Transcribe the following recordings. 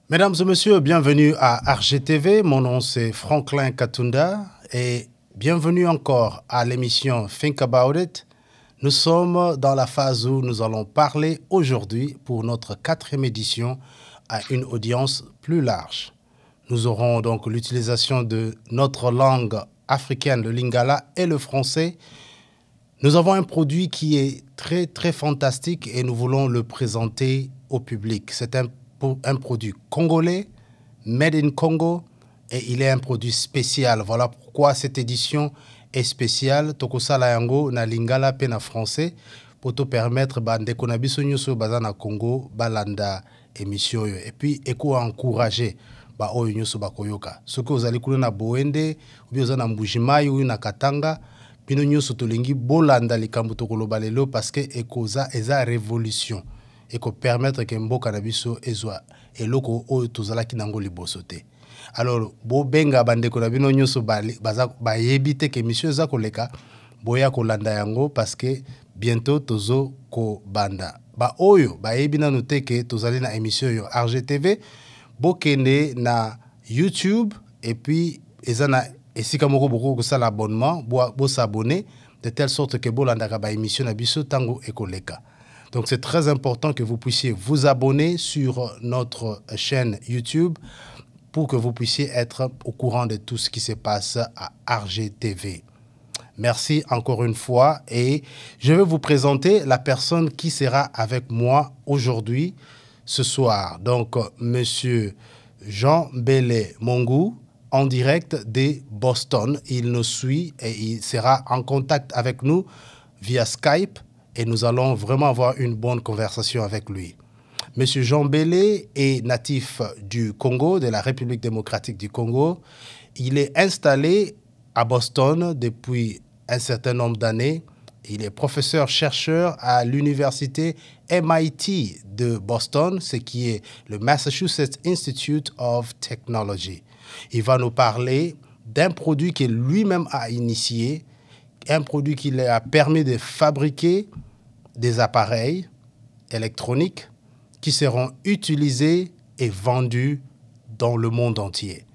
Mesdames et messieurs, bienvenue à RGTV. Mon nom c'est Franklin Katunda et bienvenue encore à l'émission Think About It. Nous sommes dans la phase où nous allons parler aujourd'hui pour notre 4e édition à une audience plus large. Nous aurons donc l'utilisation de notre langue africaine, le lingala et le français. Nous avons un produit qui est très fantastique et nous voulons le présenter au public. C'est un produit congolais, made in Congo, et il est un produit spécial. Voilà pourquoi cette édition est spéciale. Tokosala yango na lingala pe na français pour te permettre bandeko na biso nyonso baza na Congo balanda émission yo. Et puis eko encourager ba oyo nyonso bakoyoka. Soki ozali kuna na Boende, ou bien na Mbujimai ou na Katanga, bino nyonso tolingi bolanda likambo tokoloba lelo parce que ekoza eza révolution. Et qu'on permettre que mboka na biso ezwa eloko oyo tozalaki nango liboso te. Alors bo benga bandeko na bino nyonso ba yebite que monsieur eza koleka boya kolanda yango parce que bientôt tozo ko banda. Ba oyo ba yebi nanu te que tozali na émission yo RGTV bokende na YouTube et puis eza na esika moko boko kosala abonnement bo s'abonner de telle sorte que bolanda ka ba émission na biso tango ekoleka. Donc c'est très important que vous puissiez vous abonner sur notre chaîne YouTube pour que vous puissiez être au courant de tout ce qui se passe à RGTV. Merci encore une fois et je vais vous présenter la personne qui sera avec moi aujourd'hui, ce soir. Donc, Monsieur Jean Mbele Mongou, en direct de Boston. Il nous suit et il sera en contact avec nous via Skype. Et nous allons vraiment avoir une bonne conversation avec lui. Monsieur Jean Mbele est natif du Congo, de la République démocratique du Congo. Il est installé à Boston depuis un certain nombre d'années. Il est professeur-chercheur à l'université MIT de Boston, ce qui est le Massachusetts Institute of Technology. Il va nous parler d'un produit qu'il lui-même a initié, un produit qui lui a permis de fabriquer des appareils électroniques qui seront utilisés et vendus dans le monde entier.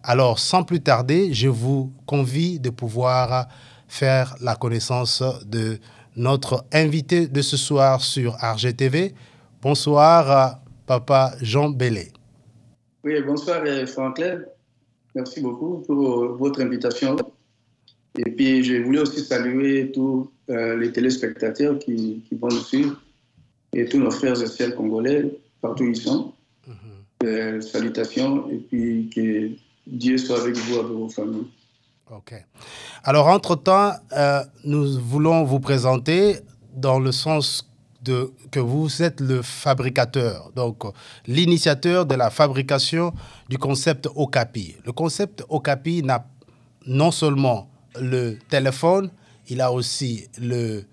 Alors, sans plus tarder, je vous convie de pouvoir faire la connaissance de notre invité de ce soir sur RGTV. Bonsoir, Papa Jean Mbele. Oui, bonsoir Franklin. Merci beaucoup pour votre invitation. Et puis, je voulais aussi saluer tous les téléspectateurs qui vont nous suivre et tous nos frères et sœurs congolais, partout où ils sont. Salutations et puis que Dieu soit avec vous, avec vos familles. OK. Alors, entre-temps, nous voulons vous présenter dans le sens que vous êtes le fabricateur, donc l'initiateur de la fabrication du concept Okapi. Le concept Okapi n'a non seulement le téléphone, il a aussi le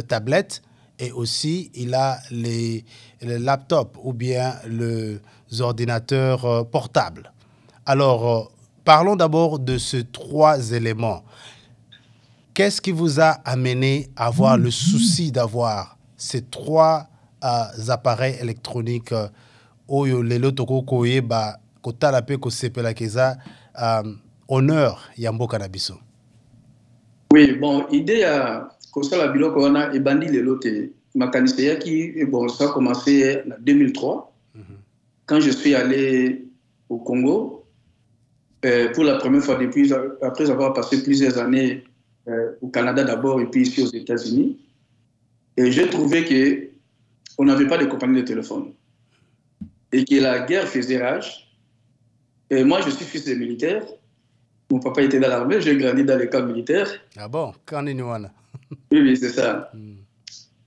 tablette et aussi il a les laptops ou bien les ordinateurs portables. Alors, parlons d'abord de ces 3 éléments. Qu'est-ce qui vous a amené à avoir le souci d'avoir ces 3 appareils électroniques oyo lelo toko koyeba kotala pe ko sepela keza honneur ya mboka na biso? Oui, bon, idée à kosala biloko wana ebandi lelo te. Makanisi yaki bon, ça a commencé en 2003 quand je suis allé au Congo pour la première fois après avoir passé plusieurs années au Canada d'abord et puis ici aux États-Unis. Et j'ai trouvé que on n'avait pas de compagnie de téléphone et que la guerre faisait rage. Et moi, je suis fils de militaire. Mon papa était dans l'armée, j'ai grandi dans les camps militaires. Ah bon? Oui, oui, c'est ça.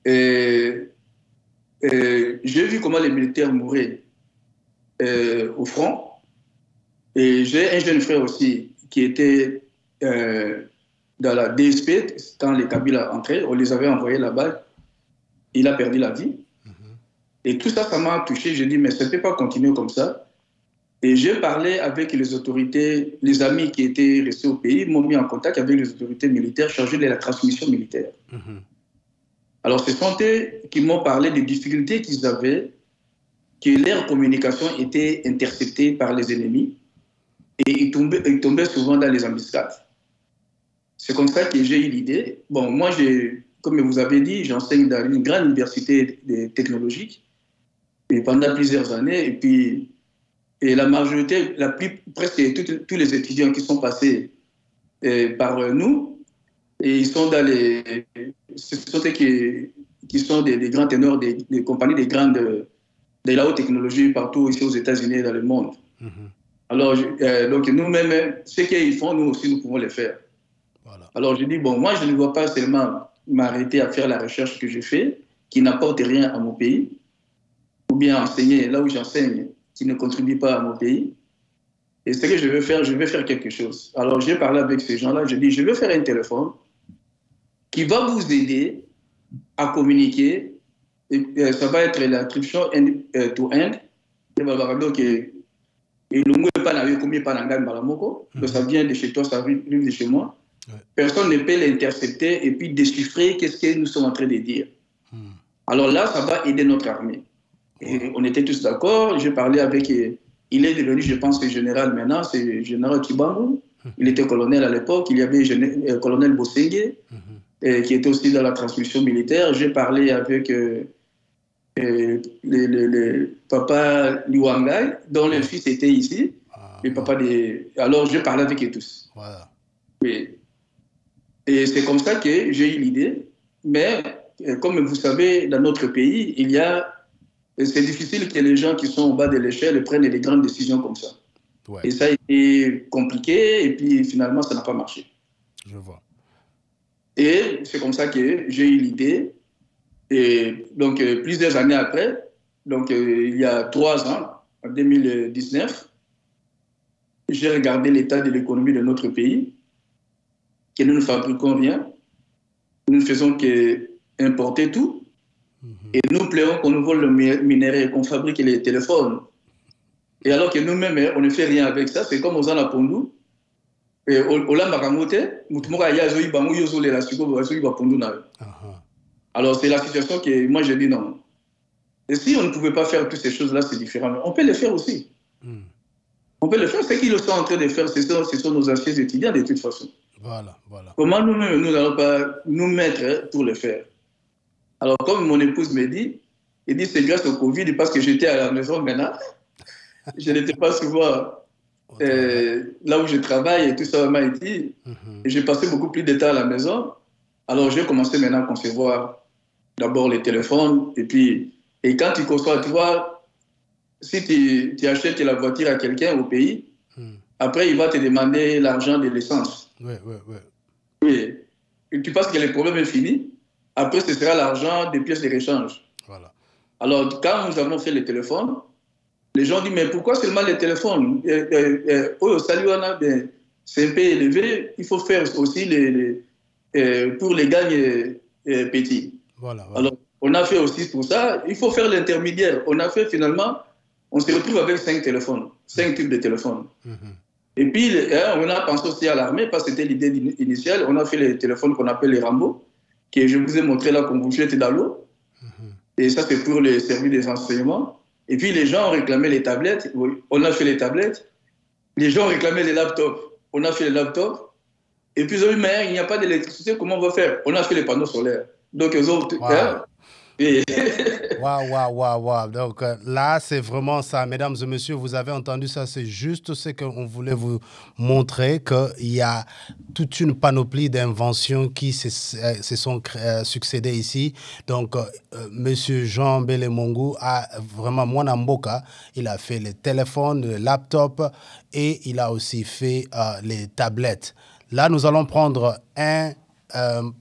Et j'ai vu comment les militaires mouraient au front. Et j'ai un jeune frère aussi qui était dans la DSP quand les Kabila entraient. On les avait envoyés là-bas. Il a perdu la vie. Et tout ça, ça m'a touché. J'ai dit, mais ça ne peut pas continuer comme ça. Et j'ai parlé avec les autorités, les amis qui étaient restés au pays, m'ont mis en contact avec les autorités militaires chargées de la transmission militaire. Alors, ce sont eux qui m'ont parlé des difficultés qu'ils avaient que leur communication était interceptée par les ennemis et ils tombaient souvent dans les embuscades. C'est comme ça que j'ai eu l'idée. Bon, moi, comme vous avez dit, j'enseigne dans une grande université technologique et pendant plusieurs années. Et la majorité, presque tous les étudiants qui sont passés par nous, et ils sont ce sont ceux qui sont des grands ténors des compagnies de la haute technologie partout ici aux États-Unis et dans le monde. Alors, donc nous-mêmes, ce qu'ils font, nous aussi, nous pouvons le faire. Voilà. Alors, je dis, bon, moi, je ne dois pas seulement m'arrêter à faire la recherche que je fais, qui n'apporte rien à mon pays, ou bien enseigner là où j'enseigne, qui ne contribue pas à mon pays. Et ce que je vais faire quelque chose. Alors, j'ai parlé avec ces gens-là, je dis, je vais faire un téléphone qui va vous aider à communiquer. Et ça va être l'inscription end-to-end. Donc, ça vient de chez toi, ça vient de chez moi. Personne ne peut l'intercepter et puis déchiffrer qu'est-ce que nous sommes en train de dire. Alors là, ça va aider notre armée. Et on était tous d'accord. J'ai parlé avec... Il est devenu, je pense, le général maintenant, c'est le général Kibangu. Il était colonel à l'époque. Il y avait le colonel Bosengue, qui était aussi dans la transmission militaire. J'ai parlé avec le papa Liwangai, dont le fils était ici. Le papa Alors, je parlais avec eux tous. Voilà. Et c'est comme ça que j'ai eu l'idée. Mais, comme vous savez, dans notre pays, c'est difficile que les gens qui sont au bas de l'échelle prennent des grandes décisions comme ça. Ouais. Et ça a été compliqué, et puis finalement, ça n'a pas marché. Je vois. Et c'est comme ça que j'ai eu l'idée. Et donc, plusieurs années après, donc il y a 3 ans, en 2019, j'ai regardé l'état de l'économie de notre pays, que nous ne fabriquons rien, nous ne faisons qu'importer tout, et nous plairons qu'on nous vole le minerai, qu'on fabrique les téléphones. Et alors que nous-mêmes, on ne fait rien avec ça, c'est comme aux Anapondu. Alors c'est la situation que moi je dis non. Et si on ne pouvait pas faire toutes ces choses-là, c'est différent. On peut les faire aussi. On peut le faire. Ce qu'ils sont en train de faire, ce sont nos anciens étudiants de toute façon. Voilà. Comment nous-mêmes, nous n'allons pas nous mettre pour le faire? Alors, comme mon épouse me dit, elle dit c'est grâce au Covid parce que j'étais à la maison maintenant. Je n'étais pas souvent là où je travaille et tout ça m'a été. Et j'ai passé beaucoup plus de temps à la maison. Alors, j'ai commencé maintenant à concevoir d'abord les téléphones. Et quand tu conçois, tu vois, si tu achètes la voiture à quelqu'un au pays, après, il va te demander l'argent de l'essence. Oui. Et tu penses que le problème est fini. Après, ce sera l'argent des pièces de réchange. Voilà. Alors, quand nous avons fait les téléphones, les gens disent, mais pourquoi seulement les téléphones? C'est un peu élevé. Il faut faire aussi pour les gagnes petits. Voilà. Alors, on a fait aussi pour ça. Il faut faire l'intermédiaire. On a fait finalement, on se retrouve avec 5 téléphones, 5 types de téléphones. Et puis, on a pensé aussi à l'armée, parce que c'était l'idée initiale. On a fait les téléphones qu'on appelle les Rambo, que je vous ai montré là, qu'on vous jette dans l'eau. Et ça, c'est pour les services des renseignements. Et puis, les gens ont réclamé les tablettes. On a fait les tablettes. Les gens ont réclamé les laptops. On a fait les laptops. Et puis, ils ont dit, mais il n'y a pas d'électricité, comment on va faire? On a fait les panneaux solaires. Donc, ils ont... Waouh. Donc là, c'est vraiment ça. Mesdames et messieurs, vous avez entendu ça. C'est juste ce qu'on voulait vous montrer, qu'il y a toute une panoplie d'inventions qui se sont succédées ici. Donc, monsieur Jean Bélémongu a vraiment, Mwanamboka, il a fait les téléphones, les laptops et il a aussi fait les tablettes. Là, nous allons prendre un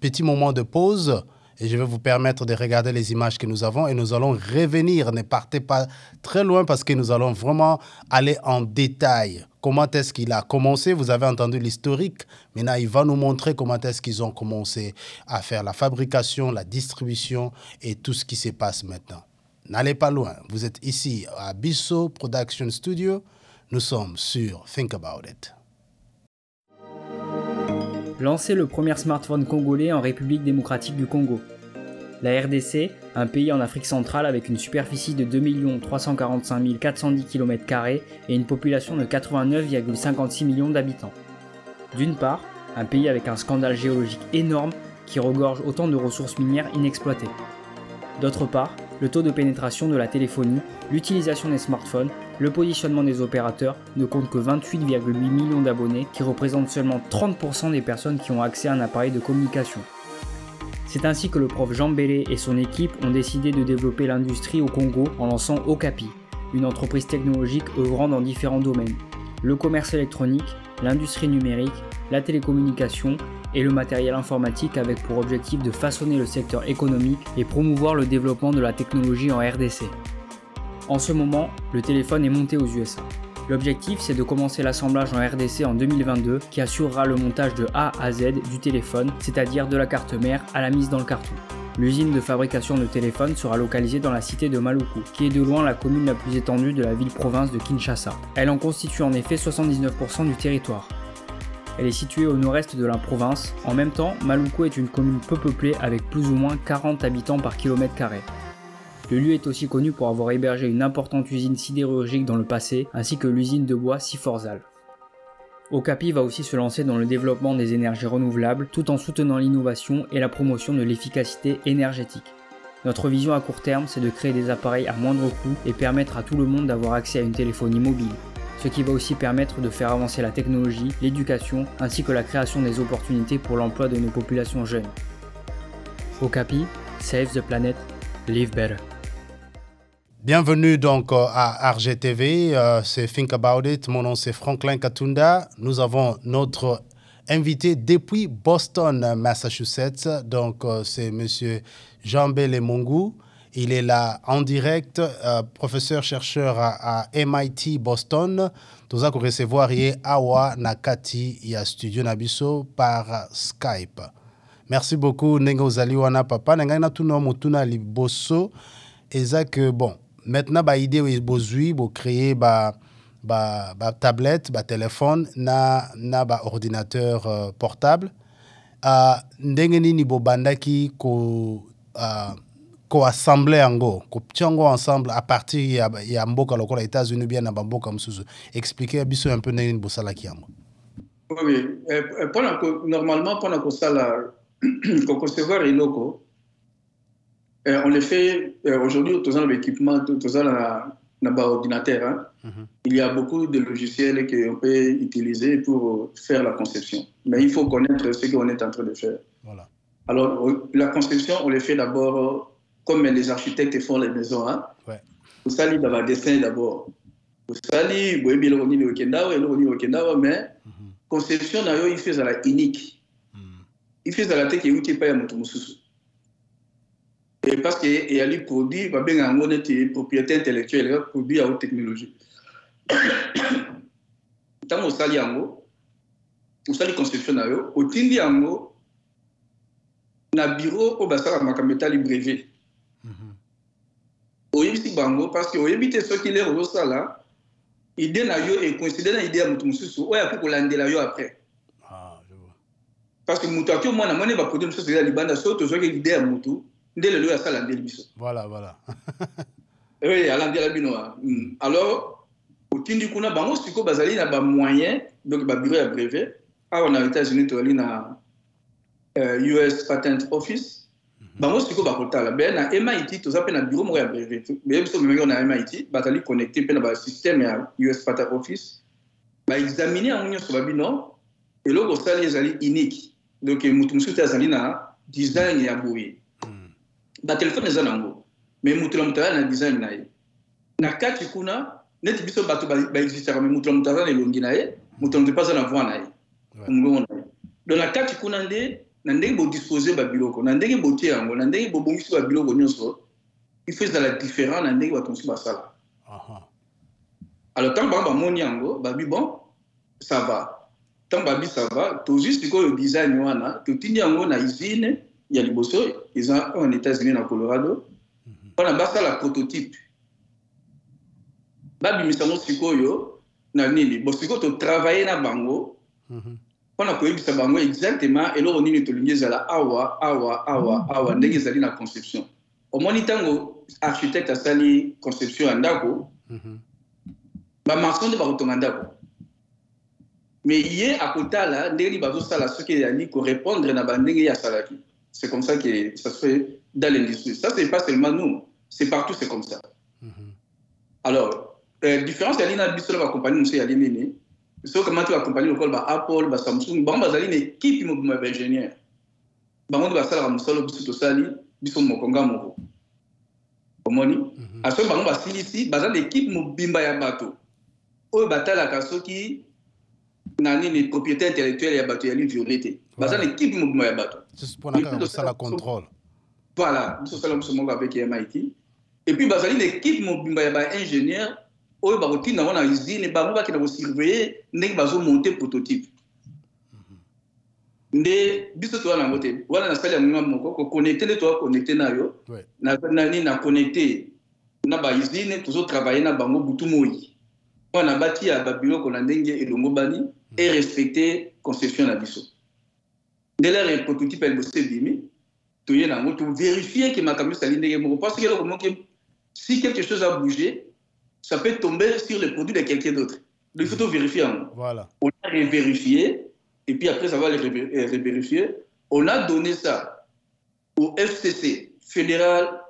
petit moment de pause. Et je vais vous permettre de regarder les images que nous avons et nous allons revenir. Ne partez pas très loin parce que nous allons vraiment aller en détail. Comment est-ce qu'il a commencé? Vous avez entendu l'historique. Maintenant, il va nous montrer comment est-ce qu'ils ont commencé à faire la fabrication, la distribution et tout ce qui se passe maintenant. N'allez pas loin. Vous êtes ici à Bissau Production Studio. Nous sommes sur Think About It. Lancer le premier smartphone congolais en République démocratique du Congo. La RDC, un pays en Afrique centrale avec une superficie de 2 345 410 km² et une population de 89,56 millions d'habitants. D'une part, un pays avec un scandale géologique énorme qui regorge autant de ressources minières inexploitées. D'autre part, le taux de pénétration de la téléphonie, l'utilisation des smartphones, le positionnement des opérateurs ne compte que 28,8 millions d'abonnés qui représentent seulement 30% des personnes qui ont accès à un appareil de communication. C'est ainsi que le prof Jean Bélé et son équipe ont décidé de développer l'industrie au Congo en lançant Okapi, une entreprise technologique œuvrant dans différents domaines. Le commerce électronique, l'industrie numérique, la télécommunication et le matériel informatique avec pour objectif de façonner le secteur économique et promouvoir le développement de la technologie en RDC. En ce moment, le téléphone est monté aux USA. L'objectif, c'est de commencer l'assemblage en RDC en 2022 qui assurera le montage de A à Z du téléphone, c'est-à-dire de la carte mère à la mise dans le carton. L'usine de fabrication de téléphones sera localisée dans la cité de Maluku, qui est de loin la commune la plus étendue de la ville-province de Kinshasa. Elle en constitue en effet 79% du territoire. Elle est située au nord-est de la province. En même temps, Maluku est une commune peu peuplée avec plus ou moins 40 habitants par kilomètre carré. Le lieu est aussi connu pour avoir hébergé une importante usine sidérurgique dans le passé, ainsi que l'usine de bois Siforzal. Okapi va aussi se lancer dans le développement des énergies renouvelables, tout en soutenant l'innovation et la promotion de l'efficacité énergétique. Notre vision à court terme, c'est de créer des appareils à moindre coût et permettre à tout le monde d'avoir accès à une téléphonie mobile, ce qui va aussi permettre de faire avancer la technologie, l'éducation, ainsi que la création des opportunités pour l'emploi de nos populations jeunes. Okapi, save the planet, live better. Bienvenue donc à RGTV, c'est Think About It, mon nom c'est Franklin Katunda. Nous avons notre invité depuis Boston, Massachusetts, donc c'est monsieur Jean Bélé Mungu. Il est là en direct, professeur-chercheur à MIT Boston. Nous allons recevoir Awa Nakati et Studio Nabiso par Skype. Merci beaucoup, Nengo Zaliwana Papa. Nenga tuna motuna liboso. Et ça que bon. Maintenant, bah idée est bozui, bo créer ba tablette, ba téléphone, na ordinateur portable. Ndenge nini bo bandaki ko assembler ango, ko ptiango ensemble à partir ya mboka lokola États-Unis bien na mboka msuzu. Expliquer biso un peu ndenge nini bo sala kiango. Oui, normalement pendant que ça la ko concevoir iloko. On le fait aujourd'hui, tous les équipements, tous les ordinateurs. Il y a beaucoup de logiciels qu'on peut utiliser pour faire la conception. Mais il faut connaître ce qu'on est en train de faire. Voilà. Alors, la conception, on le fait d'abord comme les architectes font les maisons. Ouais. Vous allez dans le dessin d'abord. Vous allez, mais conception, il fait à la unique. Il fait à la tête qui est pas à et parce qu'il y a des produits, il y a des propriétés intellectuelles, des produits à haute technologie. Quand on s'allie en conception, au tindi en haut, na bureau au bassin à métal brevet. Au yébiti bango, parce que au yébiti ce qui est au là, idée na yo est considérée idée à mutumususu, ou ya pour l'ande la yo après. Ah, je vois. Parce que mutuakio moi na mone va produire mususu la libanda, surtout ce qui est idée à mutu. Voilà. Oui, alors, au Tindi Kuna, bango siko bazali na ba moyen, donc ba bureau à brevet. On a aux États-Unis, tu na US Patent Office. Bango siko ba kotala. Ben na MIT, tu zape na bureau mo ya brevet. Mais so memelo na MIT, bazali connecté pe na ba système ya US Patent Office. Ba examiner en union sur ba bino, et là go sali ezali unique. Donc mutu musuta azali na design ya boye. Ba téléphone eza nango mais mutula mutala na design naye na kati kuna neti biso bato ba existera mais mutula mutala na longi naye mutula mutala na voix naye ngongo naye donc na kati kuna na ndenge bo disposer ba biloko na ndenge bo tie yango na ndenge bo bongisi ba biloko nyonso il fait la différence na ndenge bato nsi basala alors tant ba moni yango ba bi bon ça va tant ba bi ça va tout juste ko le design wana to tindi yango na usine. Il y a des bossos, ils ont en États-Unis, dans Colorado. On a basa la prototype. Babi misamo sikoyo na nini. Bosiko to travailler na bango. on a connu ça exactement et là on est tolingé zala awa ndenge zali na conception au monitango architecte a sali conception andako ba maçon de ba rotongandako mais hier à côté là ndenge ba zo sala ce qui ali correspondre na ba ndenge ya salaki c'est comme ça que ça se fait dans l'industrie ça c'est pas seulement nous c'est partout c'est comme ça alors différence ya lina biso ba compagnie monsieur ya limene so comment tu accompagner le col ba Apple ba Samsung ba bazali une équipe mo ba ingénieur ba ngo ba sala musalo biso to sali biso mo konga moko omoni aso ba ngo ba silisi bazali équipe mo bimba ya bato o batala ka soki nani ni propriété intellectuelle ya bato ya li violité bazali équipe mo bimba ya bato c'est pour la sala contrôle voilà biso sala biso mo avec MIT et puis bazali une équipe mo bimba ya ba ingénieur oyo bakotina wana usine bango bakina kosurveiller ndenge bazomonte prototype nde biso to wana ngote wana na sali ya mwa moko ko connecter le to connecter nayo na connecter na ba usine tuzo travailler na bango butu moyi wana bati ya babilo ko na ndenge elongo bani et respecter conception na biso de leur prototype elle bosse bimi to yena ngoto vérifier que makambo sali ndenge moko parce que le si quelque chose a bougé ça peut tomber sur le produit de quelqu'un d'autre. Il faut tout vérifier. Voilà. On a vérifié, et puis après ça va les revérifier. On a donné ça au FCC, Federal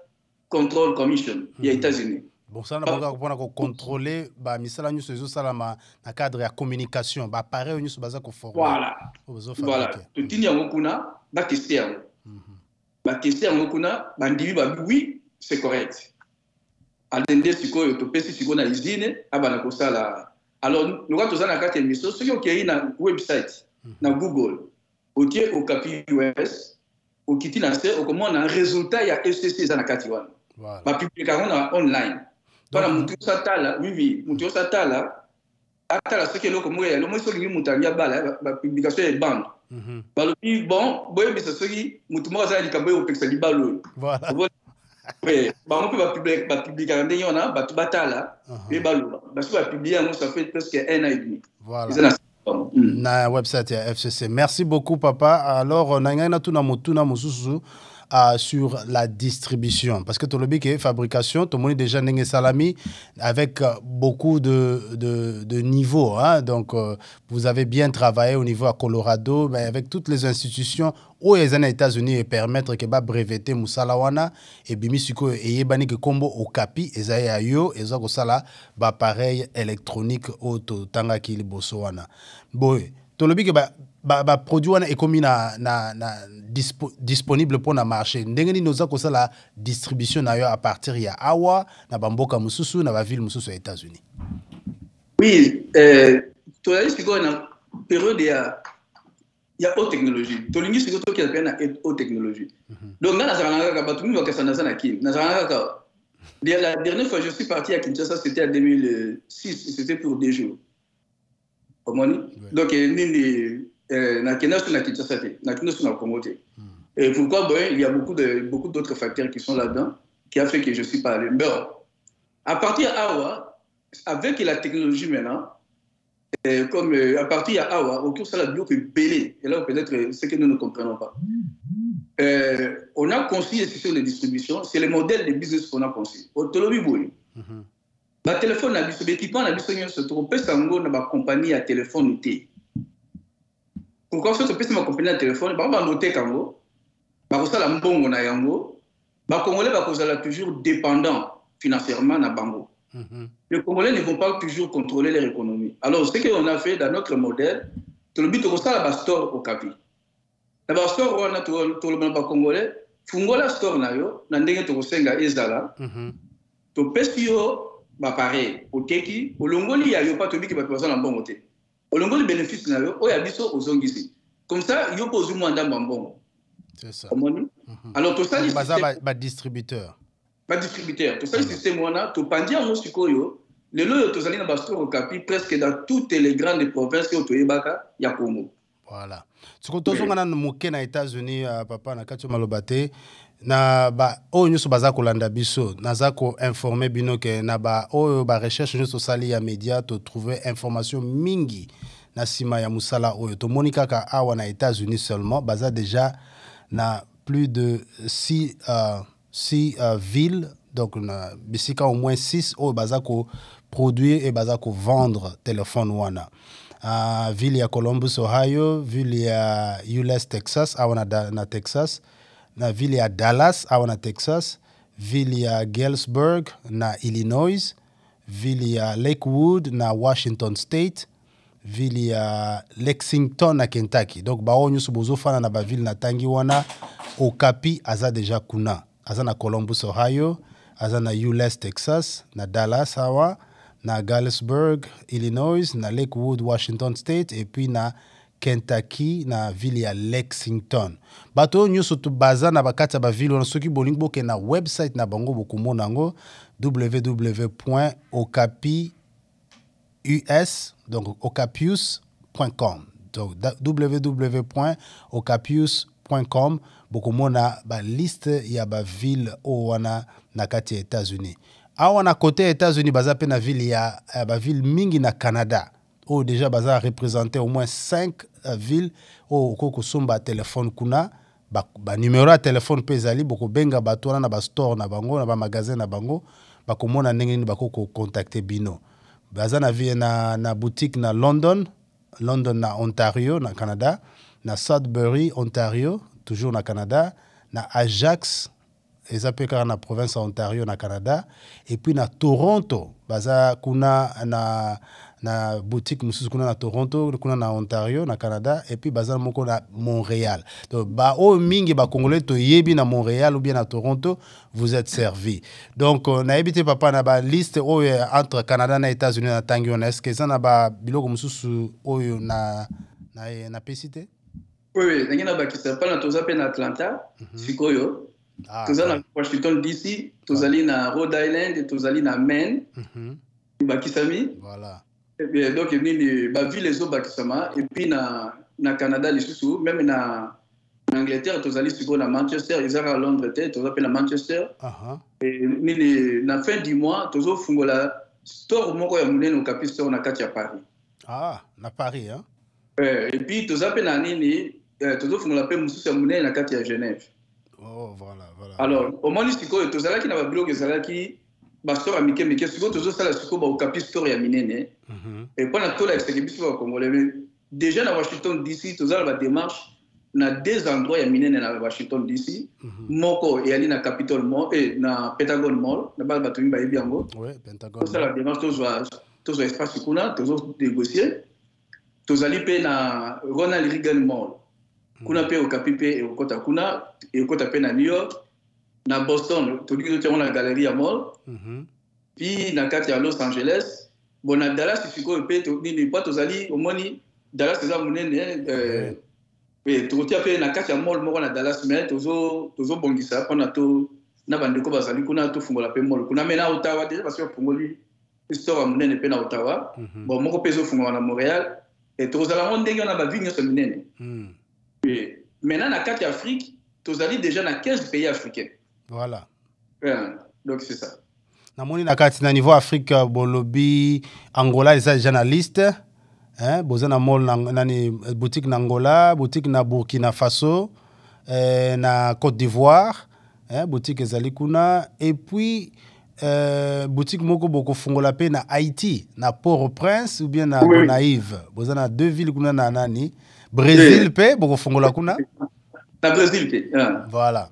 Control Commission, des États-Unis. Bon, ça, on a contrôler, misala nous faisons ça dans le cadre de communication, pareil nous faisons ça. Voilà. Voilà. Tout il y a un kuna, va tester. Va tester un kuna, oui, c'est correct. Alende sikoyo to pesi siko na usine abana ko sala alors nous quand on a quatre émissions ce qui est na website na Google otie au capi US au kiti na se au comment un résultat ya FCC za na kati wana ba publication na online para mutu satala oui mutu satala atala ce qui est lo comme ya lo mo so lingi mutanga bala ba publication e bande balobi bon boye bisa ce qui mutu mo za likambo yo peksa libalo voilà. Oui, on peut publier quand on a batala et balou. Parce que publier ça fait presque 1 an et demi. Voilà. Na website ya FCC. Merci beaucoup papa. Alors on a tout na mutuna mususu sur la distribution parce que tout le bique fabrication tout le monde est déjà n'engé salami avec beaucoup de niveaux hein? Donc vous avez bien travaillé au niveau à Colorado mais avec toutes les institutions aux États-Unis et permettre que ba breveter musalawana et bimisiko et yebani que combo au capi ezaya yo ezako sala ba appareil électronique auto tanga ki libosowana boy tout le bique ba produit wana ekomi na disponible pour na marché ndenge nous a kosa la distribution na yo à partir ya awa na bamboka mususu na ba ville mususu aux États-Unis. Oui, to la siko na période ya haute technologie. To lingi siko to ki na haute technologie. Donc na zana ka batu mi bakasa na zana ki. Na zana ka la dernière fois je suis parti à Kinshasa c'était en 2006, c'était pour 2 jours. Omoni. Donc nini na Kinshasa na Kinshasa na Kinshasa na Komote. Et pourquoi ben, il y a beaucoup d'autres facteurs qui sont là-dedans qui a fait que je suis pas allé. Bon, à partir d'Awa, avec la technologie maintenant, comme à partir d'Awa, autour de la bio que belé, et là peut-être ce que nous ne comprenons pas. On a conçu les systèmes de distribution, c'est le modèle de business qu'on a conçu. Autonomie boui. Le téléphone, l'équipement, la distribution se trouve dans la compagnie à téléphone. Pourquoi ça se passe ma compagnie à téléphone? Bah on va noter quand bah ça la mbongo na yango. Bah Congolais bah cause toujours dépendant financièrement na bango. Les Congolais ne vont pas toujours contrôler leur économie. Alors ce qu'on a fait dans notre modèle, tout le but de ça la store au capi. La store on a tout le monde Congolais. Fungola store na yo na ndenge to senga ezala. To pesio bah pareil au teki au longoli ya yo pas to biki ba personne na mbongo te. Olongo le bénéfice na yo oya biso ozongisi comme ça yo pozu mwanda mbongo c'est ça alors tout ça ba distributeur tout ça le système wana to pandia mo sikoyo lelo yo tozali na ba store au capi presque dans toutes les grandes provinces que toyebaka ya Congo voilà siko tozonga na moke na États-Unis papa na kati malobate na ba o nyuso baza kolanda biso naza ko informer bino ke na ba o ba recherche nyuso sali ya média to trouver information mingi na sima ya musala oyo to monika ka awa na États-Unis seulement baza déjà na plus de 6 villes, donc na bisika au moins 6 oyo baza ko produire et baza ko vendre téléphone wana. Ville ya Columbus Ohio, ville ya Euless Texas awa na Texas, na ville ya Dallas awa na Texas, ville ya Galesburg na Illinois, ville ya Lakewood na Washington State, ville ya Lexington na Kentucky. Donc bao nyusu bozofana na ba ville na tangi wana. Okapi aza deja kuna, aza na Columbus Ohio, aza na Euless Texas, na Dallas awa, na Galesburg Illinois, na Lakewood Washington State, et puis na Kentucky na ville ya Lexington. Bato nyusu tu baza na bakati ba ville wana soki bolingi boke na website na bango bokumona yango www.okapius, donc okapius.com. Donc www.okapius.com bokomona ba liste ya ba ville o wana na kati ya États-Unis. Awa na côté États-Unis baza pe na ville ya ba ville mingi na Canada. Oh déjà baza représenter au moins 5 villes au koko somba téléphone kuna ba numéro ya téléphone pe ezali boko benga bato wana na ba store na bango na ba magasin na bango bakomona ndenge ni bakoko contacter bino. Baza na vie na boutique na London na Ontario na Canada, na Sudbury Ontario toujours na Canada, na Ajax ezapeka na province Ontario na Canada, et puis na Toronto baza kuna na boutique mususu kuna na Toronto, kuna na Ontario na Canada, et puis baza moko na Montréal. Donc ba o mingi ba congolais to yebi na Montréal ou bien na Toronto, vous êtes servi. Donc na ebité papa na ba liste oyo entre Canada na États-Unis na tangi on est-ce que ça na ba biloko mususu oyo na pesité? Oui, oui, na ba ki sa pa na toza pe na Atlanta, sikoyo. Toza na Washington DC, tozali na Rhode Island, tozali na Maine. Bakisami. Voilà. Et bien, donc, il y a vu les autres Bakisama. Et puis, na Canada, les sous même na Angleterre, tu as na Manchester, ils sont à Londres, tu as na Manchester. Et na fin du mois, tu as fait la store moko ya munene au Capi Store na kati ya Paris. Ah, na Paris, hein? Et puis, tu as fait na nini, tu as fait la paix mususu ya munene na kati ya Genève. Oh, voilà, voilà. Alors, au moins, tu as fait na blog, tu as fait bastor amike mike siko tozo sala siko ba Okapi Store ya minene. Et pendant tout l'exécutif au Congolais déjà na Washington DC tozo la démarche na deux endroits ya minene na Washington DC. Moko et ali na Capitol Mall et na Pentagon Mall na ba batumi ba ebiango. Ouais, Pentagon. Tozo la démarche tozo espace kuna tozo négocier. Tozo ali pe na Ronald Reagan Mall. Kuna pe Okapi pe e okota kuna e okota pe na New York. Na Boston, tu dis que tu as la galerie à Mall. Puis, na kati à Los Angeles. Bon, na Dallas, il faut que tu n'aies pas tous allés. Au moins, Dallas, c'est ça, mon et tu as fait na kati à Mall, moi, na Dallas, mais tu as bon ça. On a tout, na bandeko bazali, qu'on a tout fumé la paix Mall. Qu'on a mené à Ottawa déjà parce que pour moi, l'histoire a mené à Ottawa. Bon, moi, je suis à Montréal. Et tu as la ronde on a pas vu ce mené. Maintenant, na kati Afrique, tu as allé déjà dans 15 pays africains. Voilà. Donc c'est ça. Namoni na kati na niveau Afrique bolobi Angola les journalistes hein bozana mall nani boutique na Angola, boutique na Burkina Faso, na Côte d'Ivoire, hein boutique ezali kuna, et puis boutique moko boko fungola pe na Haïti, na Port-au-Prince ou bien na Gonaïve. Bozana deux villes kuna na nani Brésil pe boko fungola kuna. Na Brésil pe. Voilà.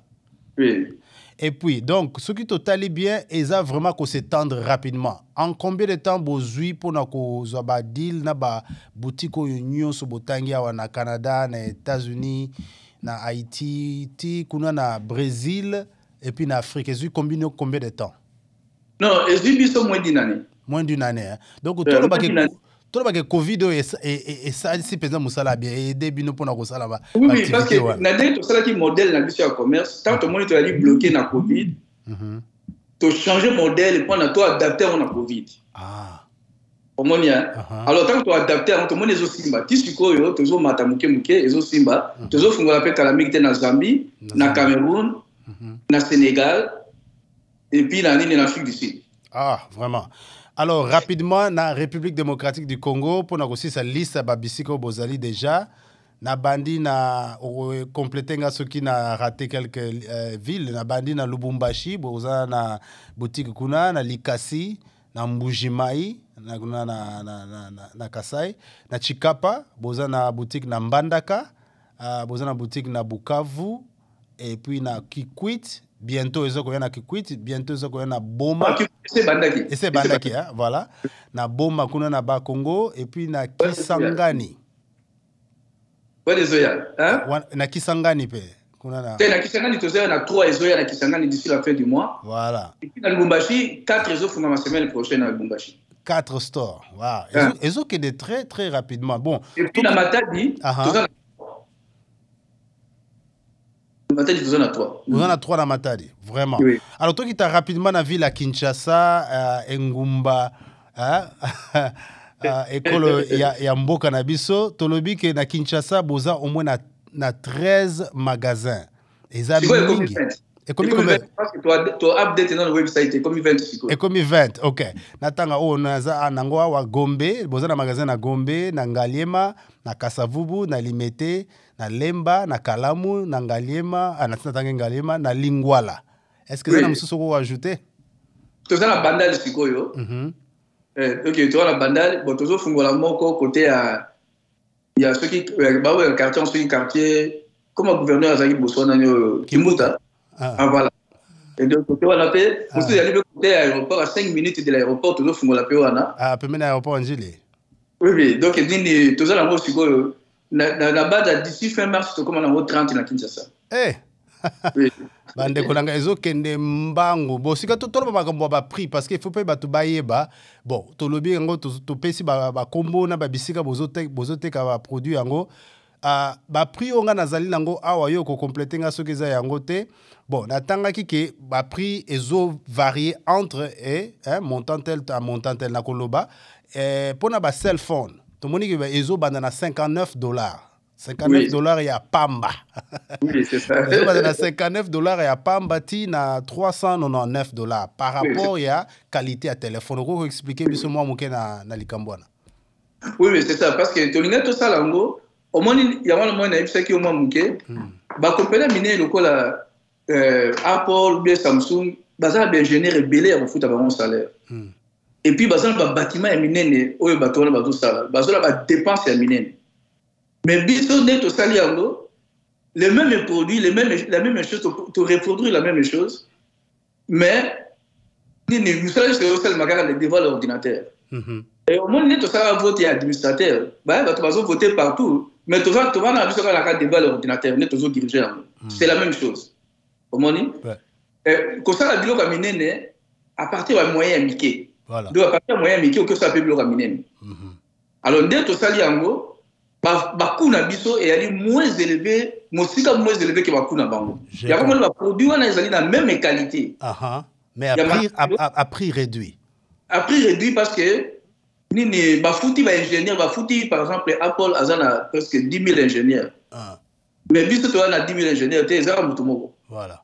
Oui. Et puis, donc, ce qui totalement bien, ils ont vraiment qu'on s'étendre rapidement. En combien de temps vous avez pour que deal na ba boutique union so botangia na Canada, na États-Unis, na Haïti, kuna na Brésil et puis na Afrique. Ils ont combien de temps? Non, ils ont moins d'une année. Moins d'une année. Hein? Donc, tout le Covid et ça si par exemple musala bien et début nous pour na kosala ba. Oui, parce que na dé tout ça qui modèle na biso commerce, tant que monde tu ali bloqué na Covid. Tu changer modèle pour na toi adapter on na Covid. Ah. Omonia. Alors tant que tu adapter on to monde ezo simba. Tisiko yo tozo mata muke ezo simba. Tozo fungola pe calamité na Zambie, na Cameroun, na Sénégal et puis na Afrique du Sud. Ah, vraiment. Alors, rapidement, na République démocratique du Congo, pour nous aussi, sa liste à Babisiko Bozali déjà. Na bandi na compléter ceux qui na raté quelques villes. Na bandi na Lubumbashi, boza na boutique kuna, na Likasi, na Mbujimai, na Kasai, na Chikapa, boza na boutique na Mbandaka, boza na boutique na Bukavu, et puis na Kikwit. Bientôt, ils ont na Kikwit, bientôt ils ont na Boma. C'est Bandaki. Et c'est Bandaki, hein, voilà. Na Boma kuna na Bakongo, et puis na Kisangani. Ouais, les Oya. Hein? Na Kisangani, pe. Na Kisangani, tu sais, on a 3 Ezoya na Kisangani d'ici la fin du mois. Voilà. Et puis dans le Lubumbashi, 4 réseaux font ma semaine prochaine à Lubumbashi. 4 stores. Wow. Ils ont quitté très, très rapidement. Bon. Et puis, la Matadi, vous en avez 3. Vous en avez 3 dans Matadi, vraiment. Oui. Alors, toi qui t'as rapidement la ville à Kinshasa, Ngumba, école ya Mboka na biso, tolobi ke na Kinshasa, boza au moins na 13 magasins. Et ça mingi. Et comme 20. Parce que tu as updaté dans le website, comme 20. Et comme 20, ok. Natanga o naza nangoa wa Gombe, boza na magasin na Gombe, na Ngaliema, na Kasavubu, na Limete, na Lemba, na Kalamu, na Ngaliema, na Ngaliema, na Lingwala. Est-ce que vous avez un souci à ajouter? Tu as la bandale sikoyo. Ok, tu as la bandale, bon, tu as fungola moko côté à il y a ceux qui quartier en ce quartier comme le gouverneur Azaki Botswana Kimbuta. Voilà. Et donc, côté on appelle, aussi il y a le côté aéroport à 5 minutes de l'aéroport, tu as fungola pewana. Ah, peut mener aéroport en Gili. Oui, donc tu as la moko sikoyo. La base d'ici fin mars, tu commences en 30 na Kinshasa. Eh. Oui. Bande kolanga ezo kende mbango. Bon, sika to tolo ba kombo ba prix parce qu'il faut pas ba to bayeba. Bon, to lobi ngo to pesi ba kombo na ba bisika bozote ka ba produit yango. Ba prix onga nazali nango awa yo ko compléter nga soki za yango te. Bon, natanga ki ba prix ezo varier entre montant tel à montant tel na koloba. Pona ba cell phone. To moni ki ba ezo banda na $59. $59 et à Pamba. Oui, c'est ça. $59 et à Pamba, na $399 par rapport à qualité à téléphone. Vous pouvez expliquer plus ou moins na Likambwana. Oui, mais c'est ça. Parce que tu as tout ça là, au moins, il y a un moment qui est au moins mouké. Bah, compagnie mine le la Apple ou bien Samsung, bah ça ingénieur belé en foot avant un salaire. Et puis bah ça le bâtiment est mine au bateau là tout ça. Bah ça la dépense est mine. Mais biso net au saliango, les mêmes produits, la même chose, tu reproduis la même chose, mais vous savez c'est aussi le magasin devant l'ordinateur. Et au moins net au salaire voter administrateur, bah tu vas voter partout, mais tu vas dans la carte devant l'ordinateur, net aux dirigeants. C'est la même chose. Au moins comme ça la bilo caminene à partir d'un moyen miqué. Voilà. Donc à partir d'un moyen miqué que ça peut bilo caminene. Alors net au saliango bakuna biso et elle est moins élevé, mosika moins élevé que bakuna bango. Il y a comme le produit on a la même qualité. Mais à prix réduit. À prix réduit parce que ni bafouti ba ingénieur bafouti par exemple Apple azana presque 10 000 ingénieurs. Mais biso to a 10 000 ingénieurs te ezaka mutu moko. Voilà.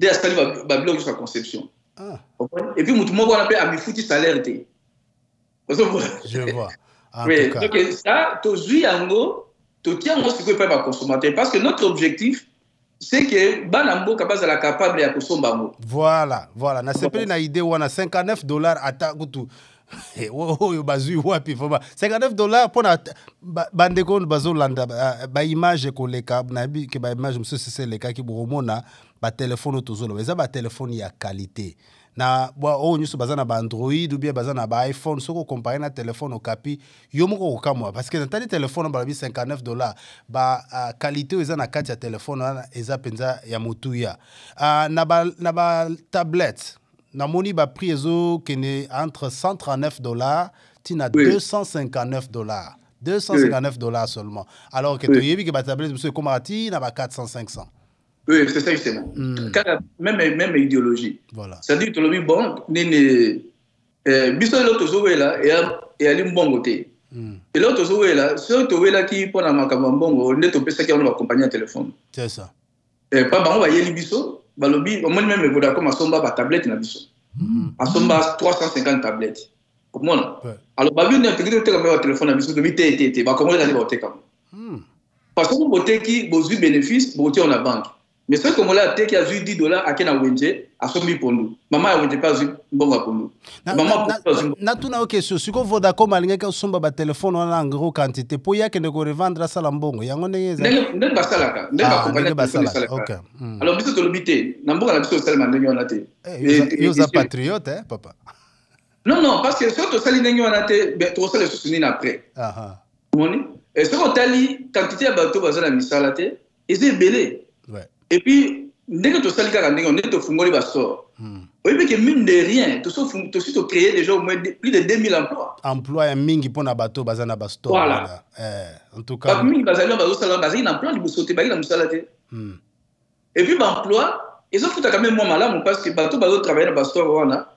Dès astali ba bloc sa conception. Et puis mutu moko on appelle amifouti salaire te. Je vois. Oui, donc ça, tu tiens aussi que pas consommateur parce que notre objectif c'est que banambo capable la capable de consommer. Voilà. Na sepeli na idée on a $59 ata kutu. Yo bazui wapi foma. $59 pour na bandeko bazolanda ba image ko leka na bi ke ba image monsieur c'est le cas qui boromona ba téléphone tozolo. Mais ça ba téléphone ya qualité. Na o nyusu bazana ba Android ou bien bazana ba iPhone soko comparer na téléphone au capi yo moko okamwa parce que dans tani téléphone ba $59 ba qualité eza na kati ya téléphone eza penza ya motuya na ba tablette na moni ba prix ezo kene entre $139 tina $259 $259 seulement alors que tu yebi que ba tablette monsieur komati na ba 400-500. Oui, c'est ça justement. Même idéologie. Voilà. C'est-à-dire que le bon, biso l'autre zoé là et aller bon côté. Et l'autre zoé là, c'est zoé là qui pour la macabambongo, on est au PC qui on va accompagner un téléphone. C'est ça. Et pas bon, on va y aller biso, balobi, au moins même vous d'accord, ma somba ba tablette na biso. Ma somba 350 tablettes. Comment? Alors, bah, bien, tu as un téléphone à bisou, tu as comment il a dit, parce que vous avez qui vous avez bénéfice, vous avez en banque. Mais ce que moi qui a eu $10 à Kena Wenje, à Somi pour nous. Maman a pas eu bon pour nous. Maman na tu na question. Si vous Vodacom a l'ingé que somba ba téléphone en gros quantité, pour y a que ne ko revendre ça lambongo. Yango ndenge za. Ndenge basalaka. Ndenge accompagner basalaka. OK. Alors biso to lobité. Namboka na biso seulement ndenge on a té. Yo za patriote hein papa. Non parce que surtout sali ndenge on a té, ben to sali soutenir après. Moni. Et ce qu'on tali quantité ya bato bazana misala té, c'est belé. Ouais. Et puis, dès que tu sali kaka ndenge on est to fungoli ba sort. Oui, mais que mine de rien, tu créer déjà au moins plus de 2000 emplois. Emploi mingi pour na bato bazana ba store. Voilà. En tout cas. Mingi bazali bazo sala bazali na plan de sauter bazali na musala té. Et puis emploi, ils ont fait quand même moins malade parce que bato bazo travailler dans ba store wana.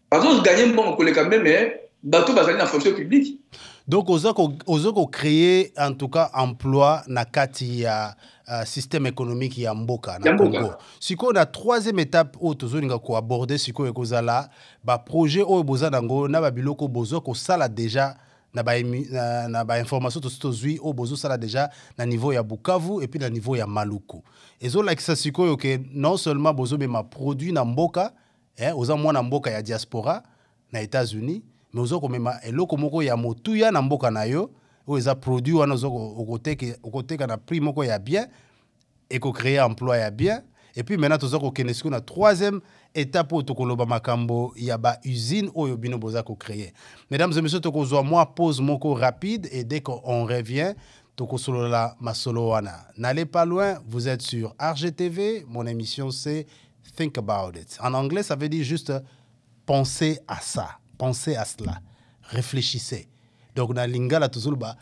Bazo gagner bon collègue quand même mais bato bazali na fonction publique. Donc, aux créer en tout cas emploi na kati ya système économique ya mboka na Congo. Si on a troisième étape où tous on ko aborder si ko ekozala ba projet o boza nango na ba biloko bozo ko sala déjà na ba information to zui o bozo sala déjà na niveau ya Bukavu et puis na niveau ya Maluku. Ezo like ça si ko que non seulement bozo mais ma produit na mboka oza mwana mboka ya diaspora na États-Unis. Mais vous avez même eloko moko ya motuya na mboka na yo ou eza produit wana zo au côté kana prix moko ya bien et ko créer emploi ya bien et puis maintenant tozo ko kenesiko na troisième étape pour to koloba makambo ya ba usine oyo bino boza ko créer. Mesdames et messieurs, to ko zo moi pause moko rapide et dès qu'on revient to ko solo la masolo wana. N'allez pas loin, vous êtes sur RGTV, mon émission c'est Think About It. En anglais ça veut dire juste pensez à ça. Pensez à cela, réfléchissez. Donc, dans lingala toujours ba,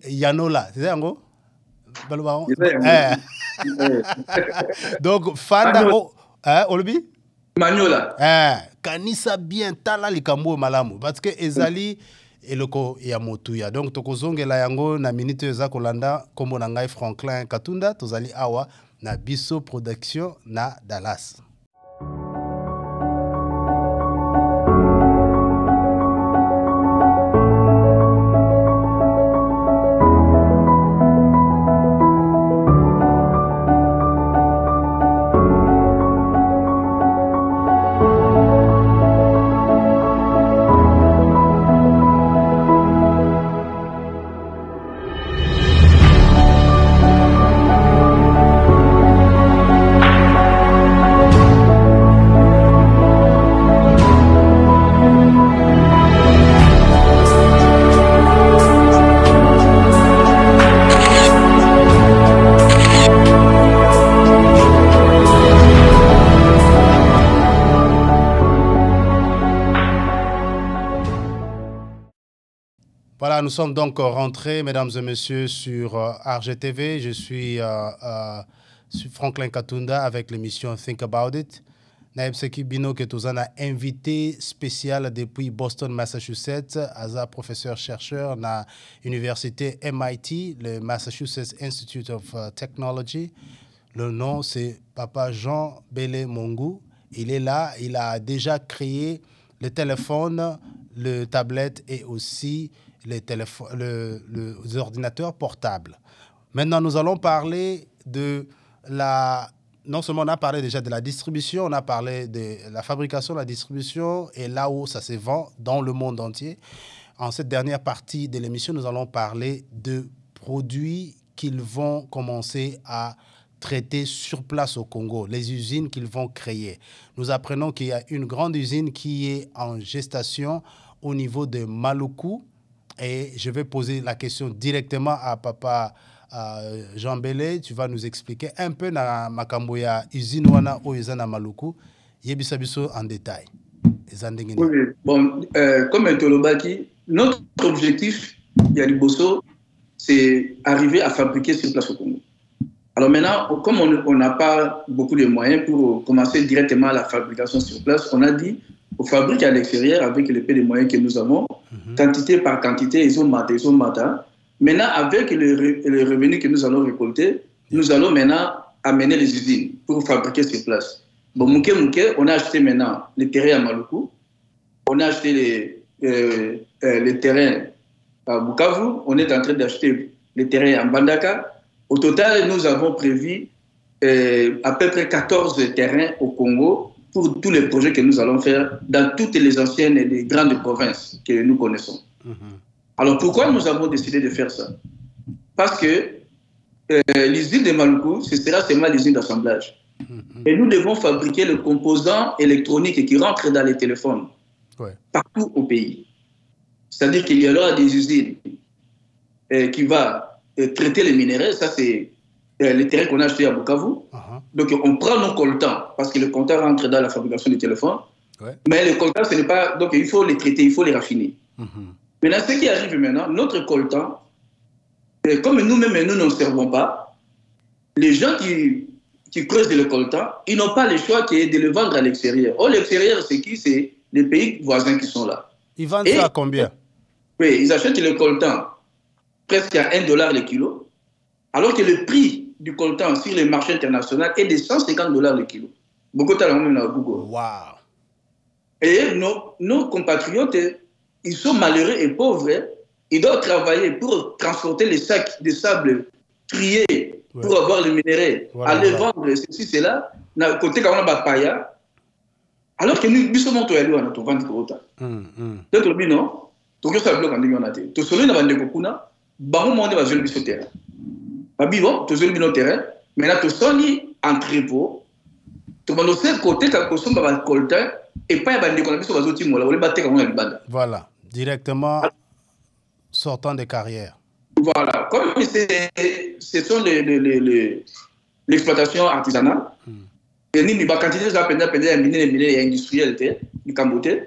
yanola, c'est ça ngo? Donc, fanda olobi? Maniola. Kanisa bien tala likambo malamu parce que ezali eloko ya motuya. Donc, tokozongela yango na minute eza kolanda kombo na ngai Franklin Katunda tozali awa na Biso Production na Dallas. Voilà, nous sommes donc rentrés, mesdames et messieurs, sur RGTV. Je suis Franklin Katunda avec l'émission Think About It. Naib Seki Bino Ketozan a invité spécial depuis Boston, Massachusetts, as professeur-chercheur à l'université MIT, le Massachusetts Institute of Technology. Le nom, c'est Papa Jean Bélé Mongou. Il est là, il a déjà créé le téléphone, le tablette et aussi les ordinateurs portables. Maintenant, nous allons parler de la... Non seulement on a parlé déjà de la distribution, on a parlé de la fabrication, la distribution et là où ça se vend dans le monde entier. En cette dernière partie de l'émission, nous allons parler de produits qu'ils vont commencer à traiter sur place au Congo, les usines qu'ils vont créer. Nous apprenons qu'il y a une grande usine qui est en gestation au niveau de Maluku. Et je vais poser la question directement à Papa Jean Bélé. Tu vas nous expliquer un peu na makambo ya usine wana o ezana Maluku. Yebisa biso en détail. Oui, bon, comme un Tolobaki, notre objectif, Yaliboso, c'est arriver à fabriquer sur place au Congo. Alors maintenant, comme on n'a pas beaucoup de moyens pour commencer directement la fabrication sur place, on a dit on fabrique à l'extérieur avec les peu de moyens que nous avons, quantité par quantité, ils ont matin. Maintenant, avec les revenus que nous allons récolter, nous allons maintenant amener les usines pour fabriquer sur place. Bon, on a acheté maintenant les terrains à Maluku. on a acheté les terrains à Bukavu, on est en train d'acheter les terrains en Bandaka. Au total, nous avons prévu à peu près 14 terrains au Congo pour tous les projets que nous allons faire dans toutes les anciennes et les grandes provinces que nous connaissons. Alors pourquoi nous avons décidé de faire ça? Parce que l'usine de Maluku, ce sera seulement l'usine d'assemblage. Et nous devons fabriquer le composant électronique qui rentre dans les téléphones partout au pays. C'est-à-dire qu'il y aura des usines qui vont traiter les minéraux. Ça, c'est les terrains qu'on a achetés à Bukavu. Donc, on prend nos coltans parce que le coltan rentre dans la fabrication des téléphones. Mais le coltan, ce n'est pas... Donc, il faut les traiter, il faut les raffiner. Maintenant, ce qui arrive maintenant, notre coltan, comme nous-mêmes, nous n'en servons pas, les gens qui creusent le coltan, ils n'ont pas le choix qui est de le vendre à l'extérieur. Or, l'extérieur, c'est qui? C'est les pays voisins qui sont là. Ils vendent ça à combien? Oui, ils achètent le coltan presque à $1 le kilo, alors que le prix du coltan sur les marchés internationaux est de $150 le kilo. Beaucoup de même dans Google. Wow. Et nos compatriotes, ils sont malheureux et pauvres. Ils doivent travailler pour transporter les sacs de sable triés pour avoir le minerai, aller vendre ceci, cela, côté quand on a paya. Alors que nous sommes tous allés à notre vente pour autant. Donc, le non, tout ça bloque en dégonnaté. Tout seul, nous avons des cocuna, baron monde va jouer le terrain. Babi bon, tout seul, le terrain. Maintenant, tout seul, entrepôt. Tout le monde sait côté quand on va colter et pas y avoir des cocuna, on va jouer au on va battre comme on a le bande. Voilà, directement sortant des carrières. Voilà, comme ce sont l'exploitation artisanale. Et nous, la quantité de miner industriel du Cambodge.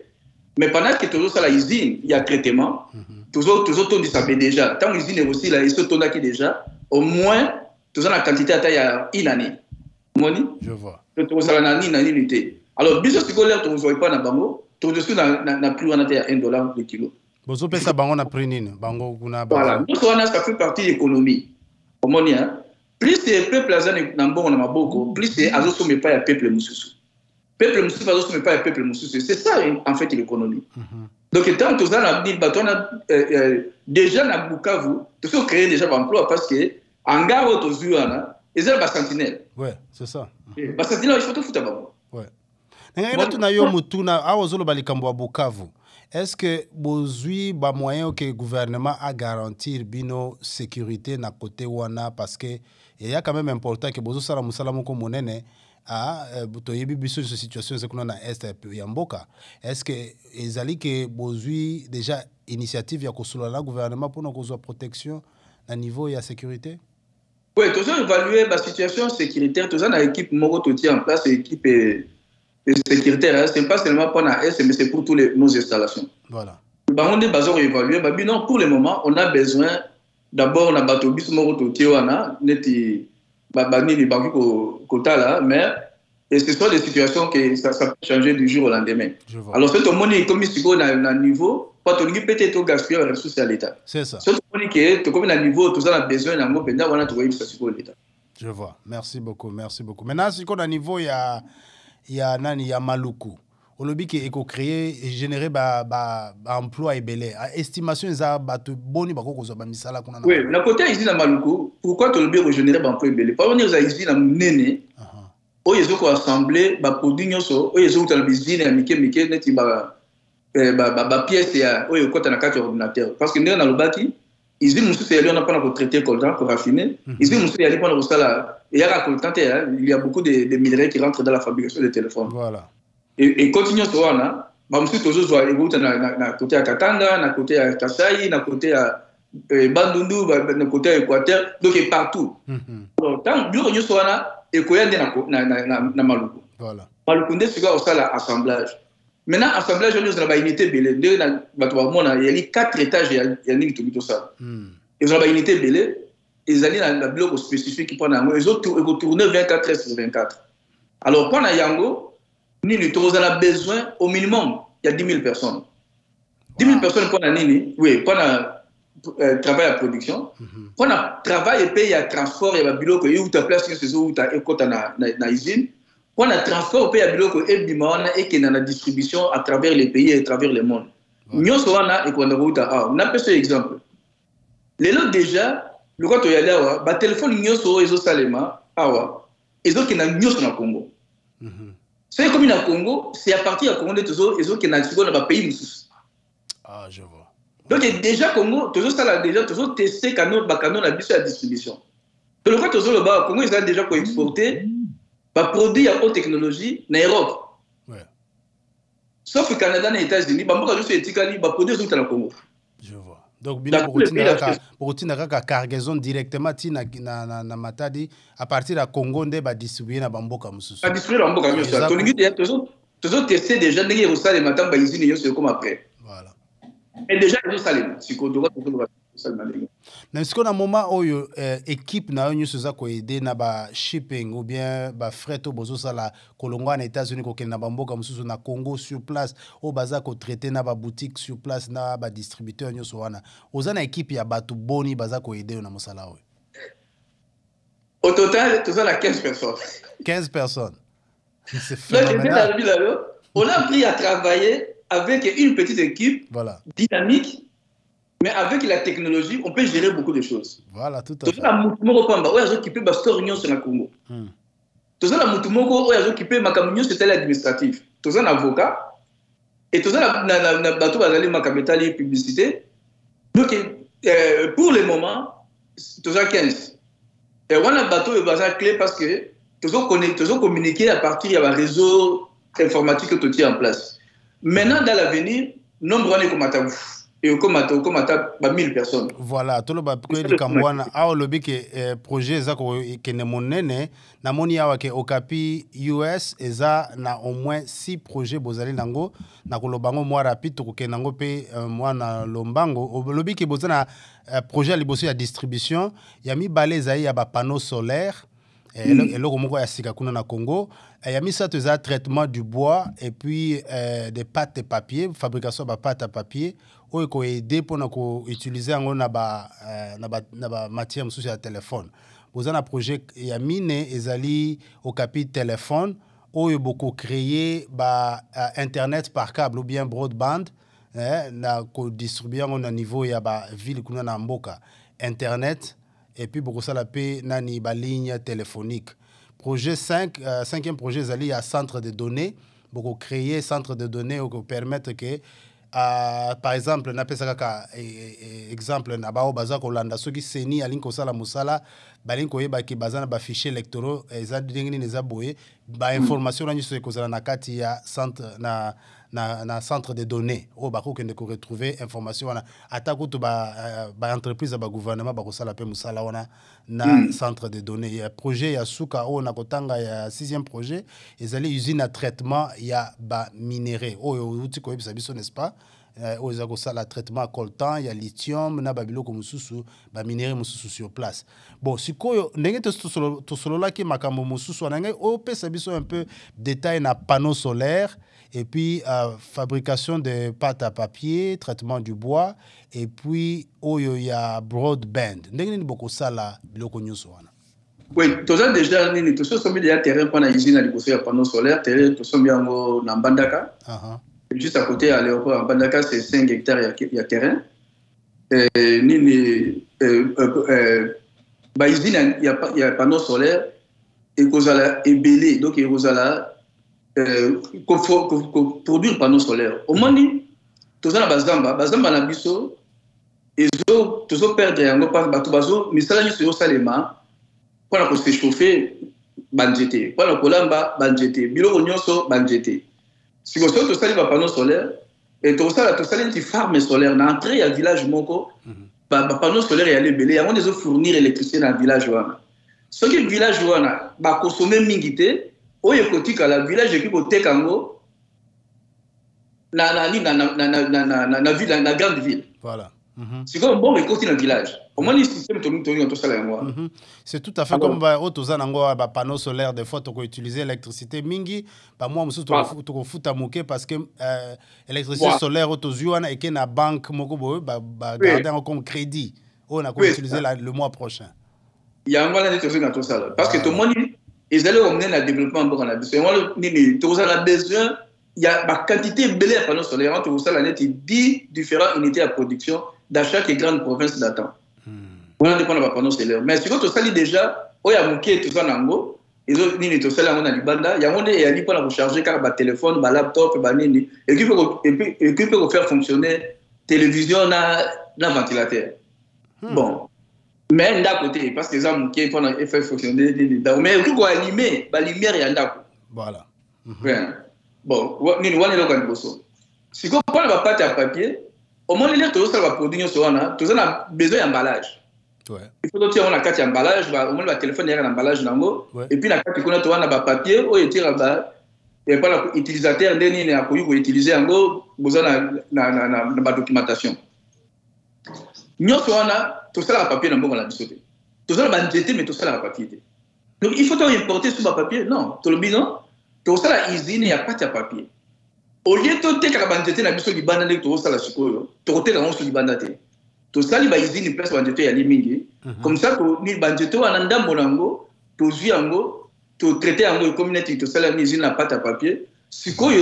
Mais pendant que toujours ça, la usine, il y a traitement. Toujours, on savait déjà. Tant l'usine est aussi là, ils sont qui déjà. Au moins, toujours la quantité il y a une année. Je vois. Alors, bien sûr, si vous ne voyez pas dans Bango, tout de suite, on n'a plus à $1 le kilo. Vous savez ça, Bango n'a pris ni Bango. Voilà, nous, ça fait partie de l'économie. Plus c'est peuple plus c'est azoso mais pas peuple mususu. Peuple mususu azoso mais pas peuple mususu. C'est ça en fait l'économie. Donc tant que ça on a déjà na Bukavu, tout ça créer déjà l'emploi parce que en gare autozuana, ils ont la sentinelle. Ouais, c'est ça. La sentinelle il faut tout foutre Bango. Ouais. Ngana tuna yo mutuna awozolo balikambo à Bukavu. Est-ce que bozui ba moyen que le gouvernement a garantir bino sécurité na côté wana parce que il y a quand même important que bozo sala musala moko monene a toyebi biso cette situation c'est qu'on a est ya mboka. Est-ce que ezali que bozui déjà initiative ya kosula la gouvernement pour nos protection à niveau ya sécurité? Oui, tous ont évalué la situation sécuritaire, tous ont une équipe moko toti en place équipe sécuritaire, ce n'est pas seulement pour la S, mais c'est pour toutes nos installations. Voilà. On est basé évalué. Non, pour le moment, on a besoin d'abord on a batobis moko wana neti babani les banques quota là, mais et ce sont des situations que ça peut changer du jour au lendemain. Alors c'est tout le monde comme si on a un niveau, pas tout le monde peut-être au gaspiller les ressources à l'État. C'est ça. C'est tout le monde qui est comme un niveau, tout ça a besoin d'un mot pendant on a trouvé ça sur l'État. Je vois. Merci beaucoup, merci beaucoup. Maintenant, si on a un niveau il y a Maluku. Olobi qui est créé et généré emploi et belé. Estimation ça boni bako ko ba misala kuna. Oui, la côté ici na Maluku, pourquoi to lobi générer emploi et belé? Pas on est ici na nene. O yezo ko assembler ba produit nyoso, o yezo ko na bizine mike neti ba pièce ya o yoko na carte ordinateur parce que nous na lobaki ici musu c'est on a pas pour traiter coltan pour raffiner. Ici musu il y a pas pour ça il y a coltan il y a beaucoup de minéraux qui rentrent dans la fabrication des téléphones. Voilà. Et continuons sur là, monsieur toujours soit écoute na côté à Katanga, na côté à Kasai, na côté à Bandundu, na côté à Équateur, donc partout. Donc tant bureau nous soit là et koya na Maluku. Voilà. Maluku ndé sika au sala assemblage. Maintenant assemblage nous avons une unité belé, deux na batwa mona il y a 4 étages il y a ni tout ça. Ils ont une unité belé, ils allaient dans le bloc spécifique pour na ils ont tourné 24 heures sur 24. Alors pour na Yango nous avons besoin au minimum, il y a 10 000 personnes. 10 000 personnes pour la Nini, oui, pour le travail à production. Pour le travail et payer à transport, il y a un bureau où tu as place, où tu as écouté dans l'usine. On a transfert au pays à Biloko et Bimawana et qui est dans la distribution à travers les pays et à travers le monde. Nous sommes là et qu'on a vu on a fait exemple. Les lots déjà, le quand il y a là, téléphone nous sommes les autres salema, les autres qui n'ont pas au Congo. C'est comme au Congo, c'est à partir du Congo les autres qui n'ont pas pays. Ah, je vois. Donc déjà Congo, toujours ça là déjà, toujours testé canon, canon la distribution. Donc le quand toujours le bas, Congo ils ont déjà exporté. Produit à haute technologie en Europe. Ouais. Sauf que Canada et les États-Unis, ils produisent tout au Congo. Je vois. Donc, pour la cargaison directement na Matadi, à partir du Congo, on va distribuer na Bamboka Moussous. À distribuer na Bamboka Moussous. Toujours testé déjà, il y a des salles matin, ils comme après. Voilà. Et déjà, ils ont salé. Si on doit mais est-ce qu'on a un moment où l'équipe n'a pas aidé na ba shipping ou bien ba fret au bozo sala kolongo en États-Unis ko na bamboka mususu na Congo sur place au baza ko traiter na ba boutique sur place na ba distributeur nyoso wana ozana équipe ya batu boni baza ko aider na musala o. Au total tout ça la 15 personnes. 15 personnes. C'est phénoménal. On a appris à travailler avec une petite équipe dynamique. Mais avec la technologie, on peut gérer beaucoup de choses. Voilà, tout à fait. Tout ça, la qui peut bastor union sur la Congo. Tout ça, la qui peut macamunion sur l'administratif. Tout ça, l'avocat. Et tout ça, la bateau va aller macabetali publicité. Donc, pour le moment, tout ça 15. Et on a bateau est basé clé parce que tout ça communiquer à partir du réseau informatique que tu as en place. Maintenant, dans l'avenir, nombre de comme et comme à 1000 personnes. Voilà, tout le monde peut Kambwana a le que projet zako que ne monene na moni awa ke Okapi US eza na au moins 6 projets bozali nango na kolobango moi rapide to ke nango pe moi na lombango lobi ke bozana projet liboso ya distribution ya mi baleza ya ba panneau solaire et le moko ya sika kuna na Congo il y a mis ça tout traitement du bois et puis des pâtes de papier fabrication de pâtes à papier ou ko aider pour utiliser en na ba matière sous ya téléphone vous avez un projet il y a mine ezali au capi téléphone ou beaucoup créer ba internet par câble ou bien broadband na ko distribuer au niveau ya ba ville kuna na mboka internet et puis beaucoup ça la paix nani ba ligne téléphonique. Projet 5, cinquième projet, il y a centre de données. Beaucoup créer centre de données pour permettre que, par exemple, on appelle ça exemple, na bao baza kolanda soki seni alinko sala musala, balinko yeba ki bazana ba fichier électoraux, eza dingini neza boye, ba information na nyiso ekozala na kati ya centre na centre de données o bako kende ko retrouver information wana atako to ba entreprise ba gouvernement ba ko sala pe musala wana na centre de données ya projet ya suka o na kotanga ya 6e projet ezali usine à traitement ya ba minéraux o uti ko yebisa biso n'est-ce pas o ezako sala traitement coltan ya lithium na babiloko mususu ba minéraux mususu sur place bon sikoyo ndenge to solola ki makambo mususu wana ngai o pesa biso un peu détail na panneau solaire et puis fabrication de pâtes à papier, traitement du bois, et puis il y a broadband. Ndenge ni boko sala biloko nyuso wana. Oui, tout ça déjà ni tout ça sommes déjà terrain pour la usine à poser panneau solaire, terrain tout sommes bien na Mbandaka. Juste à côté à l'aéroport Mbandaka c'est 5 hectares il y a terrain. Ni ba usine il y a panneau solaire et kozala ébélé donc il kozala produire panneau solaire. Au moins, tout ça, bazamba na biso, et tout perdre yango pas bato bazo, mais ça là sur salema, pour se chauffer, banjete, pour kolamba banjete, bilo nyonso banjete. Si vous tout ça va panneau solaire, et tout ça une petite farme solaire, na entrée à village moko, panneau solaire y aller belé, avant de fournir l'électricité dans le village wana. Ce qui village wana, ba consommer mingité. Oye kotika la village qui au Tekango na ville na grande ville. Voilà. C'est comme bon mais continue le village. Au moins le système tout ça là moi. C'est tout à fait comme ba otoza nango ba panneau solaire des fois to ko utiliser électricité mingi ba moi musu to futa moke parce que électricité solaire otozuana et que na banque moko bo ba garder comme crédit. On a ko utiliser le mois prochain. Il y a un mois là tout ça parce que tout le monde ils allaient emmener le développement pour la biso. Tout ça, on a besoin, il y a une quantité belle de panneaux solaires. Tout ça, il y a 10 différentes unités de production dans chaque grande province d'attente. On a des panneaux solaires. Mais si vous avez déjà, il y a un tout ça dans le ils ont dit tout ça là on a du banda, il y a un et ali pour la recharger car téléphone, laptop, nini et qui peut faire fonctionner télévision na ventilateur. Bon. Mais d'un côté parce que ça qui pour faire fonctionner mais tout quoi allumer, la lumière y a d'accord. Voilà. Bon, nini on est là quand bosso. Si on prend la pâte à papier, au moins les tout ça va produire sur on a, tout ça a besoin d'emballage. Ouais. Il faut que tu aies la carte d'emballage, au moins le téléphone est un emballage dans et puis la carte qu'on a tu as papier ou et tire là et pas l'utilisateur dernier n'a pas eu utiliser en gros besoin na documentation. Nous on a tout ça le papier dans bon la bisoté. Tout ça la jeter mais tout ça le papier. Donc il faut importer sur le papier non, tout le bilan tout ça la usine il y a pas de papier. Au lieu de te faire jeter na bisoté banda de tout ça la sikoyo, tout te la on sur banda te. Tout ça, il va y avoir une place où on est comme ça, il va y avoir un endroit où on est traité en communauté, tout ça, il y a pas de papier. Si on a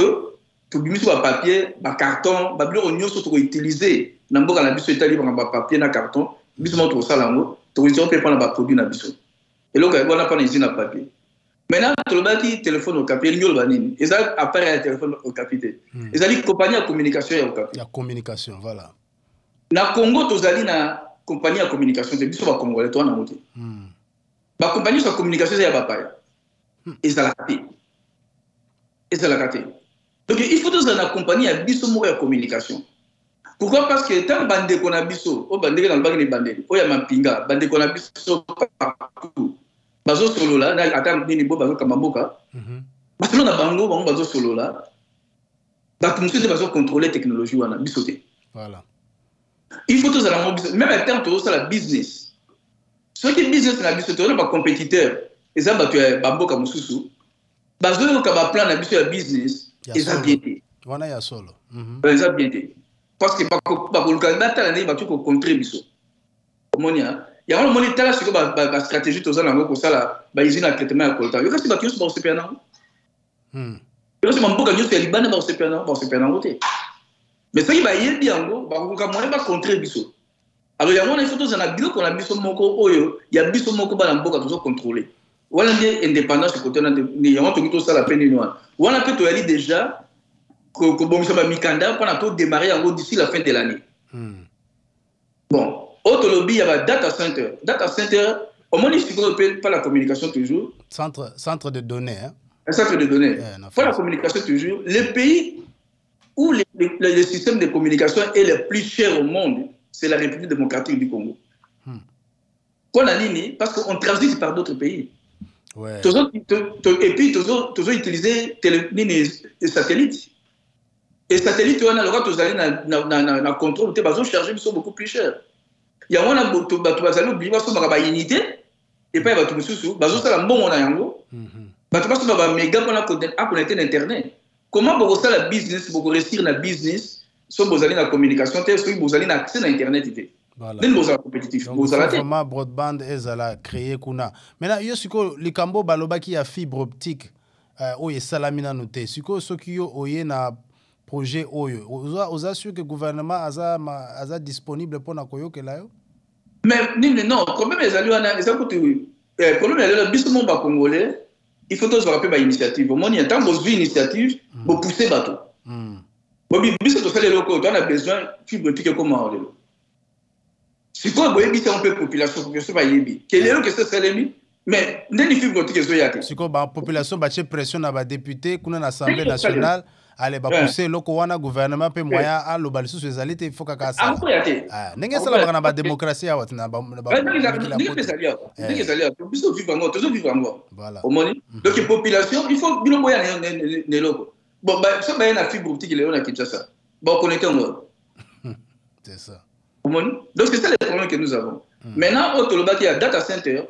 un papier, un carton, on a utilisé dans le papier, un carton, on a ça là, on peut prendre un produit dans le et là, on a pas une papier. Maintenant, tout le monde téléphone au papier, il y a un appareil téléphone au papier. Il y a une compagnie de communication au papier. La communication, voilà. Na Congo tozali na compagnie de communication c'est biso ba congolais toi na moté ba compagnie de communication c'est ya bapaya ezalaka te donc il faut que na compagnie ya biso moko ya communication pourquoi parce que tant bande ko na biso o bande na bangi ni bande o ya mapinga bande ko na biso partout bazo solo la na ata nini bo bazo kamamboka basolo na bango bazo solo la ba tout bazo contrôler technologie wana biso te voilà. Il faut tous aller même à terme tout ça la business. Ceux qui business na biso to na compétiteur, et ça tu es bamboka mususu. Bazo ka ba plan na biso ya business, et ça bien été. Wana ya solo. Ça bien été. Parce que ba ko data na ba tu ko contrer biso. Monia, il y a un moni tala sur ba stratégie to ça na ko sala ba usine à traitement ya coltan. Yo kasi ba kiyo ba CPA na. Yo se bamboka nyo se libana ba CPA na côté. Mais ça, il va y aller bien, il va contrer biso. Alors, il y a des photos dans la bio qu'on a biso moko, il y a biso moko dans la boca toujours contrôlé. Voilà l'indépendance du côté il y a tout ça la peine noire. Voilà peut aller déjà que bon ça va mikanda pour tout démarrer en gros d'ici la fin de l'année. Bon, autre lobby il y a data center. Data center, au moins il faut pas la communication toujours. Centre de données hein. Un centre de données. Pas la communication toujours. Les pays où le système de communication est le plus cher au monde, c'est la République démocratique du Congo. Parce qu'on transite par d'autres pays. Ouais. Et puis, toujours utiliser les satellites. Et les satellites, on a le droit de contrôle, ils charger, ils sont beaucoup plus chers. Il y a un oublié, une unité, et puis il va tout sous, ils sont un bon moyen. Ils sont un méga connecté à Internet. Comment vous avez la business, vous réussir dans le business, si vous avez la communication, si vous avez accès à Internet. Voilà. Vous avez compétitif. Vous avez vraiment broadband et créé kuna. Maintenant, il y a le Cambo baloba qui a fibre optique où il salamina noté. Si vous avez un projet vous avez sûr que le gouvernement est disponible pour nakoyo que là. Mais non, quand même les alliés quand même les bisous congolais. Il faut tous rappeler une initiative. Au moins, il y a tant de initiatives pour pousser le bateau. On a besoin de fibre optique comme on dit. Si on a une population, quel est le que c'est mais il y a une fibre optique. Si la population a pression sur les députés, l'Assemblée nationale, allez pousser le gouvernement peut moyen à l'obalisation sur les alliés, il faut que ça. N'est-ce pas la démocratie à votre donc la population, il faut bien moyen de l'eau. Bon, ça va y avoir une fibre optique, il y a une Kinshasa. Bon, connecté en mode. C'est ça. Donc c'est ça le problème que nous avons. Maintenant, au Toloba, il y a data center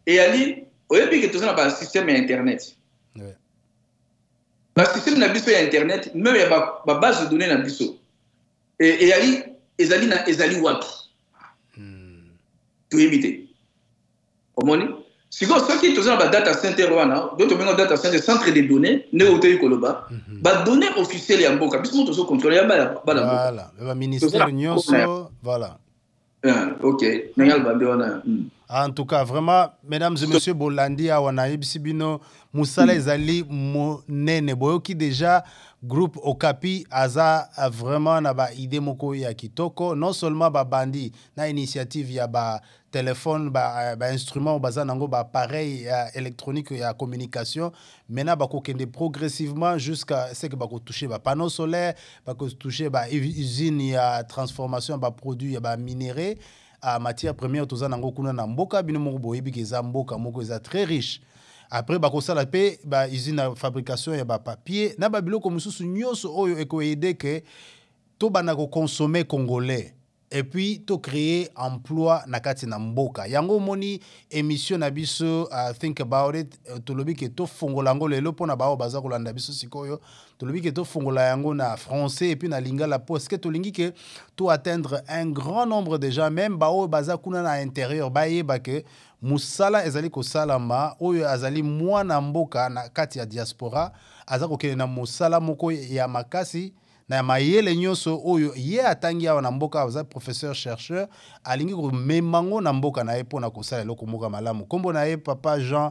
et il y a tout ça dans le système Internet. Le système Internet, même il y a une base de données dans le et il y a les wapi. Tout éviter. Si vous avez un data center, d'autres data center, centre de données, néo-théi koloba, données officielles en boka, puisque nous contrôlons la voilà, le ministère Nyonso, voilà. Ok, en tout cas, vraiment, mesdames et messieurs, Bolandi, Awanaïb, Sibino, Moussala, Ezali, Monene, Boyoki, déjà, groupe Okapi, Aza, vraiment, na ba idée moko ya kitoko, non seulement ba bandi, na initiative ya ba téléphone, ba instrument, baza nango, ba appareil électronique ya communication, maintenant, ba kokende progressivement jusqu'à ce que ba toucher ba panneau solaire, ba toucher ba usine ya transformation, ba produit, ya ba minéraux, à matière première, tout ça, nango kuna na mboka, bino moko boyebi ke za mboka moko eza très riche. Après, bakosala pe ba usine de fabrication ya ba papier, na ba biloko mususu nyonso oyo eko aider que to bana ko consommer congolais. Et puis to créer emploi na kati na mboka. Yango moni émission na biso think about it, to lobi ke to fongola ngo lelo pona ba baza kolanda biso sikoyo, to lobi ke to fongola yango na français et puis na lingala poste que to lingi ke to atteindre un grand nombre de gens, même ba baza kuna na intérieur ba yeba ke musala ezali ko salama oyo azali mwana mboka na kati ya diaspora azako ke na musala moko ya makasi na mayele nyonso oyo ye atangi awa na mboka aza professeur chercheur alingi ko memango na mboka na ye pona ko sala loko moka malamu kombo na ye papa Jean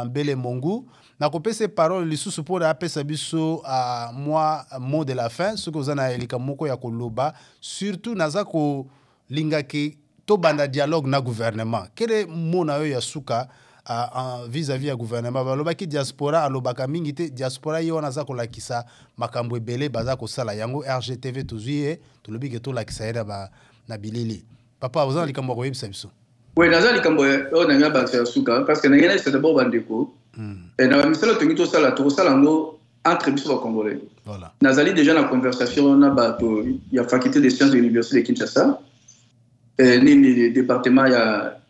Mbele Mongu na ko pese parole lisusu pona apesa biso moi mot de la fin ce que vous na elika moko ya koloba surtout naza ko lingaki to banda dialogue na gouvernement quel mot na yo ya suka vis-à-vis ya gouvernement balobaki diaspora alobaka mingi te diaspora yo wana za kolakisa makambo ebele baza kosala yango RGTV tozui tolobi ke tolakisa ye na bilili papa oza na likambo ya koyebisa biso oui naza likambo oyo nanga bakisa ya suka parce que nangena esa d'abord bandeko na bamisala tongi tosala tokosala yango entre biso bacongolais nazali déjà na conversation na bato ya faculté de sciences de l'université de Kinshasa nini département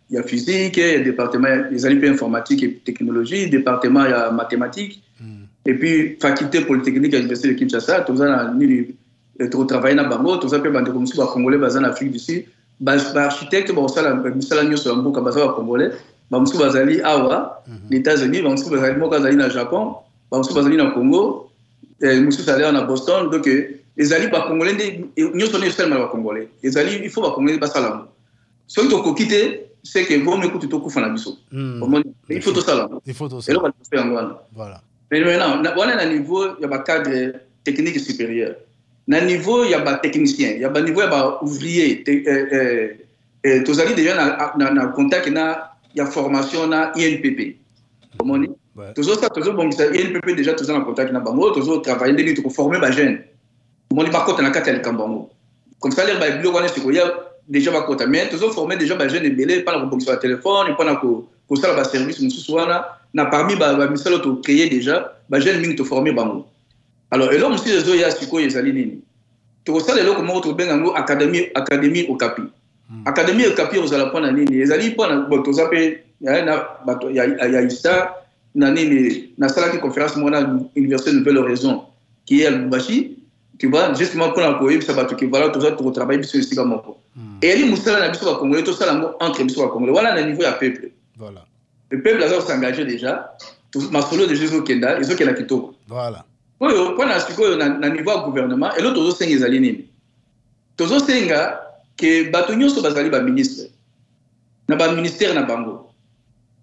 il y a physique, il y a département des années informatique et technologie, département il y a mathématiques, et puis faculté polytechnique à l'université de Kinshasa, tout ça on travaille dans Bango, tout ça peut être comme si les Congolais basés en Afrique du Sud, les architectes bon ça la mieux sur un beau basé en Congolais, bah si basali awa, les États-Unis, bah si basali moi basali au Japon, bah si basali au Congo, si basali en Boston, donc les alliés pas Congolais, nous sommes seulement Congolais, les alliés il faut pas Congolais pas ça. Si on te quitte c'est que vous m'écoutez tout coup biso. Il faut tout ça là. Il faut tout ça. Et là, on va faire un voilà. Mais maintenant, on a un niveau, il y a un cadre technique supérieur. À un niveau, il y a un technicien. Il y a un niveau, il y a un ouvrier. Tous allez déjà dans contact, il y a formation, il y a INPP. Comment on dit? Toujours ça, toujours bon, INPP déjà, toujours en contact, il y a Bango, toujours travailler, pour former les jeunes. Comment on dit par contre, on a 4 Bango. Comme ça, les blocs, on est déjà va côté mais toujours formé déjà ba jeune belé pas la sur le téléphone pas na ko ça ba service mususu wana na parmi ba misalo to créer déjà ba jeune mingi to former bango alors et là monsieur les ya siko ezali nini to ça les loko mo to benga ngo académie Okapi académie Okapi ozala pona nini ezali pona to zape na bato ya ista na nini na sala qui conférence mona université Nouvelle Horizon qui est à Lubumbashi tu vois justement pour la cohérence ça va tout qui voilà tout ça pour travailler sur le site moko et ali musala na biso ba congolais tout ça là entre biso ba congolais voilà na niveau ya peuple voilà le peuple a s'engagé déjà tout ma solo de Jésus Kenda ils ont kena kitoko voilà oyo kwa na siko na niveau gouvernement et l'autre tozo senga ezali nini tozo senga que bato nyonso bazali ba ministre na ba ministère na bango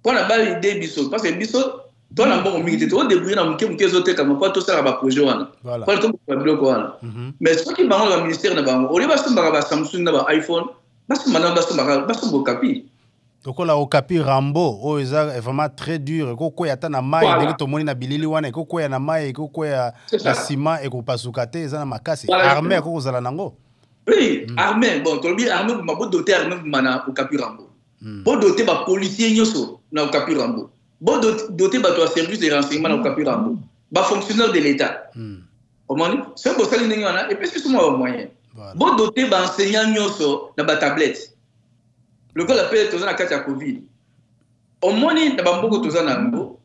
pour na ba idée biso parce que biso toi na mbongo mingi te débrouiller na muke zote kama kwa to sala ba projet wana kwa to ba bloco wana mais ce qui bango le ministère na bango oli ba somba ba Samsung na ba iPhone parce que maintenant ba somba Okapi tokola Okapi Rambo o eza vraiment très dur ko ya ta na mai ndenge to moni na bilili wana ko ya na mai ko ya na ciment et ko pasuka te eza na makasi armée ko zala nango oui armée bon to bi armée ma bo doter armée mana Okapi Rambo bo doter ba policier nyoso na Okapi Rambo bon doté de service de renseignement au Okapi Rambo, bah fonctionnaire de l'État. C'est pour ça que nous avons et puis c'est souvent un moyen. Bon doté d'enseignants nyoso na ba tablette. Le gars l'appelle tous na carte Covid. Au moins na ba mboko tous na ngo.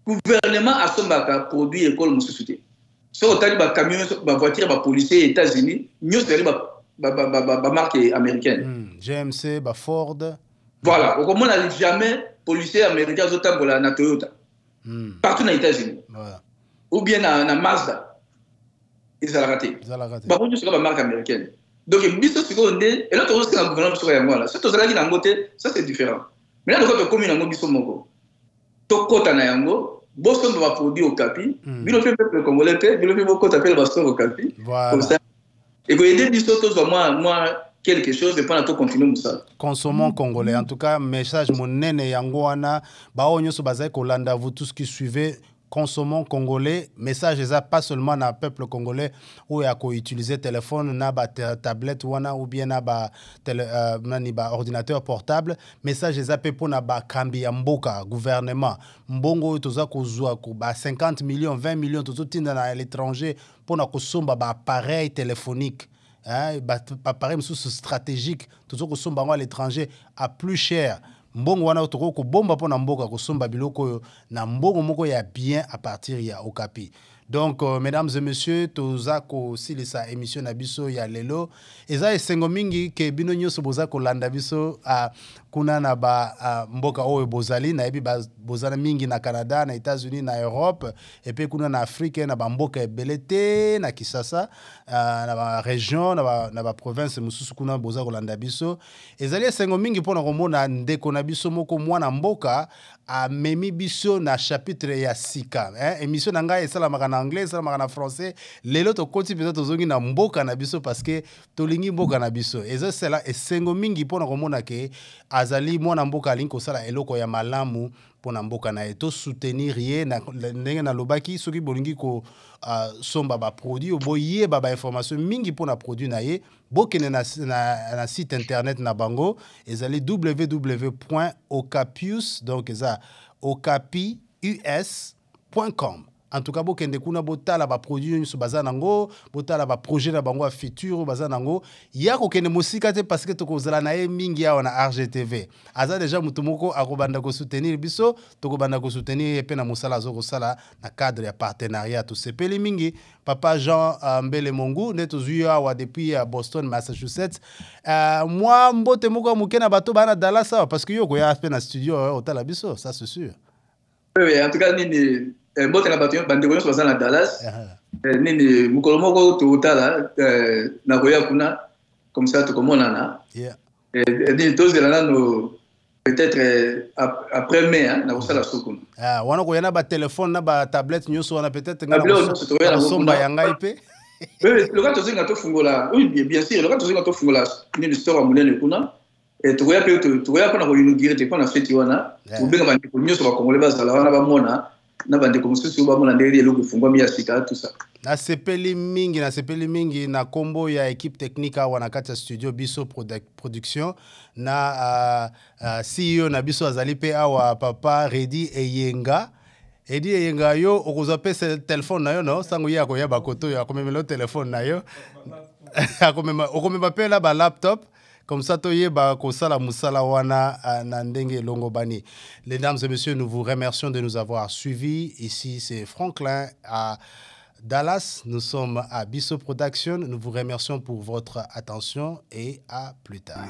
Gouvernement a son baka produit école mo société. So otali ba camion ba voiture ba policier États-Unis, nyoso ba marque américaine. GMC ba Ford. Voilà, au moins on n'a jamais policier américain azotambola na Toyota partout dans les États-Unis ou bien na Mazda ils ont raté bah on dit c'est une marque américaine donc biso c'est qu'on est et là tu vois c'est un gouvernement sur yango là c'est tout ça qui n'a ngoté ça c'est différent mais là quand tu commis yango biso moko to kota na yango boso va produire au capi bino fait peuple congolais pe bino fait beaucoup t'appelle baston au capi comme ça et que aider biso to moi quelque chose de pas tout continuer ça consommons congolais en tout cas message mon nene yango wana ba onyo so bazai kolanda vous tous qui suivez consommons congolais message eza pas seulement na peuple congolais où ya ko utiliser téléphone na ba tablette wana ou bien na ba nani ba ordinateur portable message eza pe pona ba kambi ya mboka gouvernement mbongo toza kozwa ko ba 50 millions 20 millions tozo tinda na l'étranger pona ko somba ba appareil téléphonique appareil stratégique tozo ko somba à l'étranger à plus cher mbongo wana toko ko bomba pona mboka ko somba biloko na mbongo moko ya bien à partir ya Okapi. Donc mesdames et messieurs toza ko silisa émission na biso ya lelo eza esengo mingi ke bino nyoso boza ko landa biso kuna na ba mboka oyo bozali na yebi bozana mingi na Canada na États-Unis na Europe et puis kuna na Afrique na ba mboka ebelete na Kisasa na ba région na ba province mususu kuna boza ko landa biso ezali esengo mingi pona komona ndeko na biso moko mwana mboka a memi biso na chapitre ya sika émission na ngai esalamaka na anglais esalamaka na français lelo to koti biso tozongi na mboka na biso parce que tolingi mboka na biso ezo sela esengo mingi pona komona ke azali mwana mboka alingi kosala eloko ya malamu pona mboka na eto soutenir ye na ndenge na lobaki soki bolingi ko somba ba produit boye ba information mingi pona produit na ye bokene na site internet na bango ezali www.okapius donc eza okapius.com. En tout cas, bokende kuna botala ba produit sur bazanango, botala ba projet na bango a futur bazanango, ya ko kende musika te parce que toko zala na e mingi ya na RGTV. Aza déjà mutumoko akobanda ko soutenir biso, toko banda ko soutenir pe na musala zo ko sala na cadre ya partenariat to sepeli mingi. Papa Jean Mbele Mongu neto zuya wa depuis Boston Massachusetts. Moi mbote moko mukena bato bana Dallas parce que yo ko ya pe na studio otala biso, ça c'est sûr. Oui, en tout cas nini mbote na bato bande ko so na Dallas. Nini mukolo moko to otala na koya kuna comme ça to komonana. Yeah. Et tous de là no peut-être après mai na kosala sokuna. Wana ko yana ba téléphone na ba tablette nyoso wana peut-être ngana somba yanga ipe. Oui, le cas tozinga to fungola. Oui, bien sûr, le cas tozinga to fungola. Ni histoire munene kuna. Et tu vois pas na ko inaugurer te pas na fête wana. Tu benga ba ko nyoso ba kongole ba sala wana ba mona. Na bande ko mususu ba mona nderi eloko fungwa mi ya sika tout ça. Na sepeli mingi na kombo ya équipe technique wana kati studio biso production na CEO na biso azali pe awa papa Redi Eyenga. Edi Eyenga yo okoza pe téléphone na yo no sango ya ko ya bakoto ya komemelo téléphone na yo. Okomema pe la ba laptop. Comme ça, toyeba kosala musala wana na ndenge longo bani. Mesdames et messieurs, nous vous remercions de nous avoir suivis. Ici, c'est Franklin à Dallas. Nous sommes à Bisso Production. Nous vous remercions pour votre attention et à plus tard.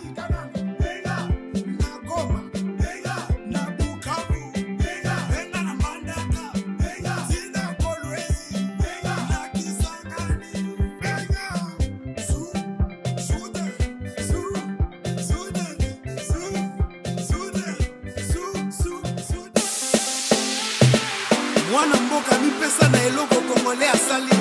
Mwana mboka mipesa na eloko Congolais asali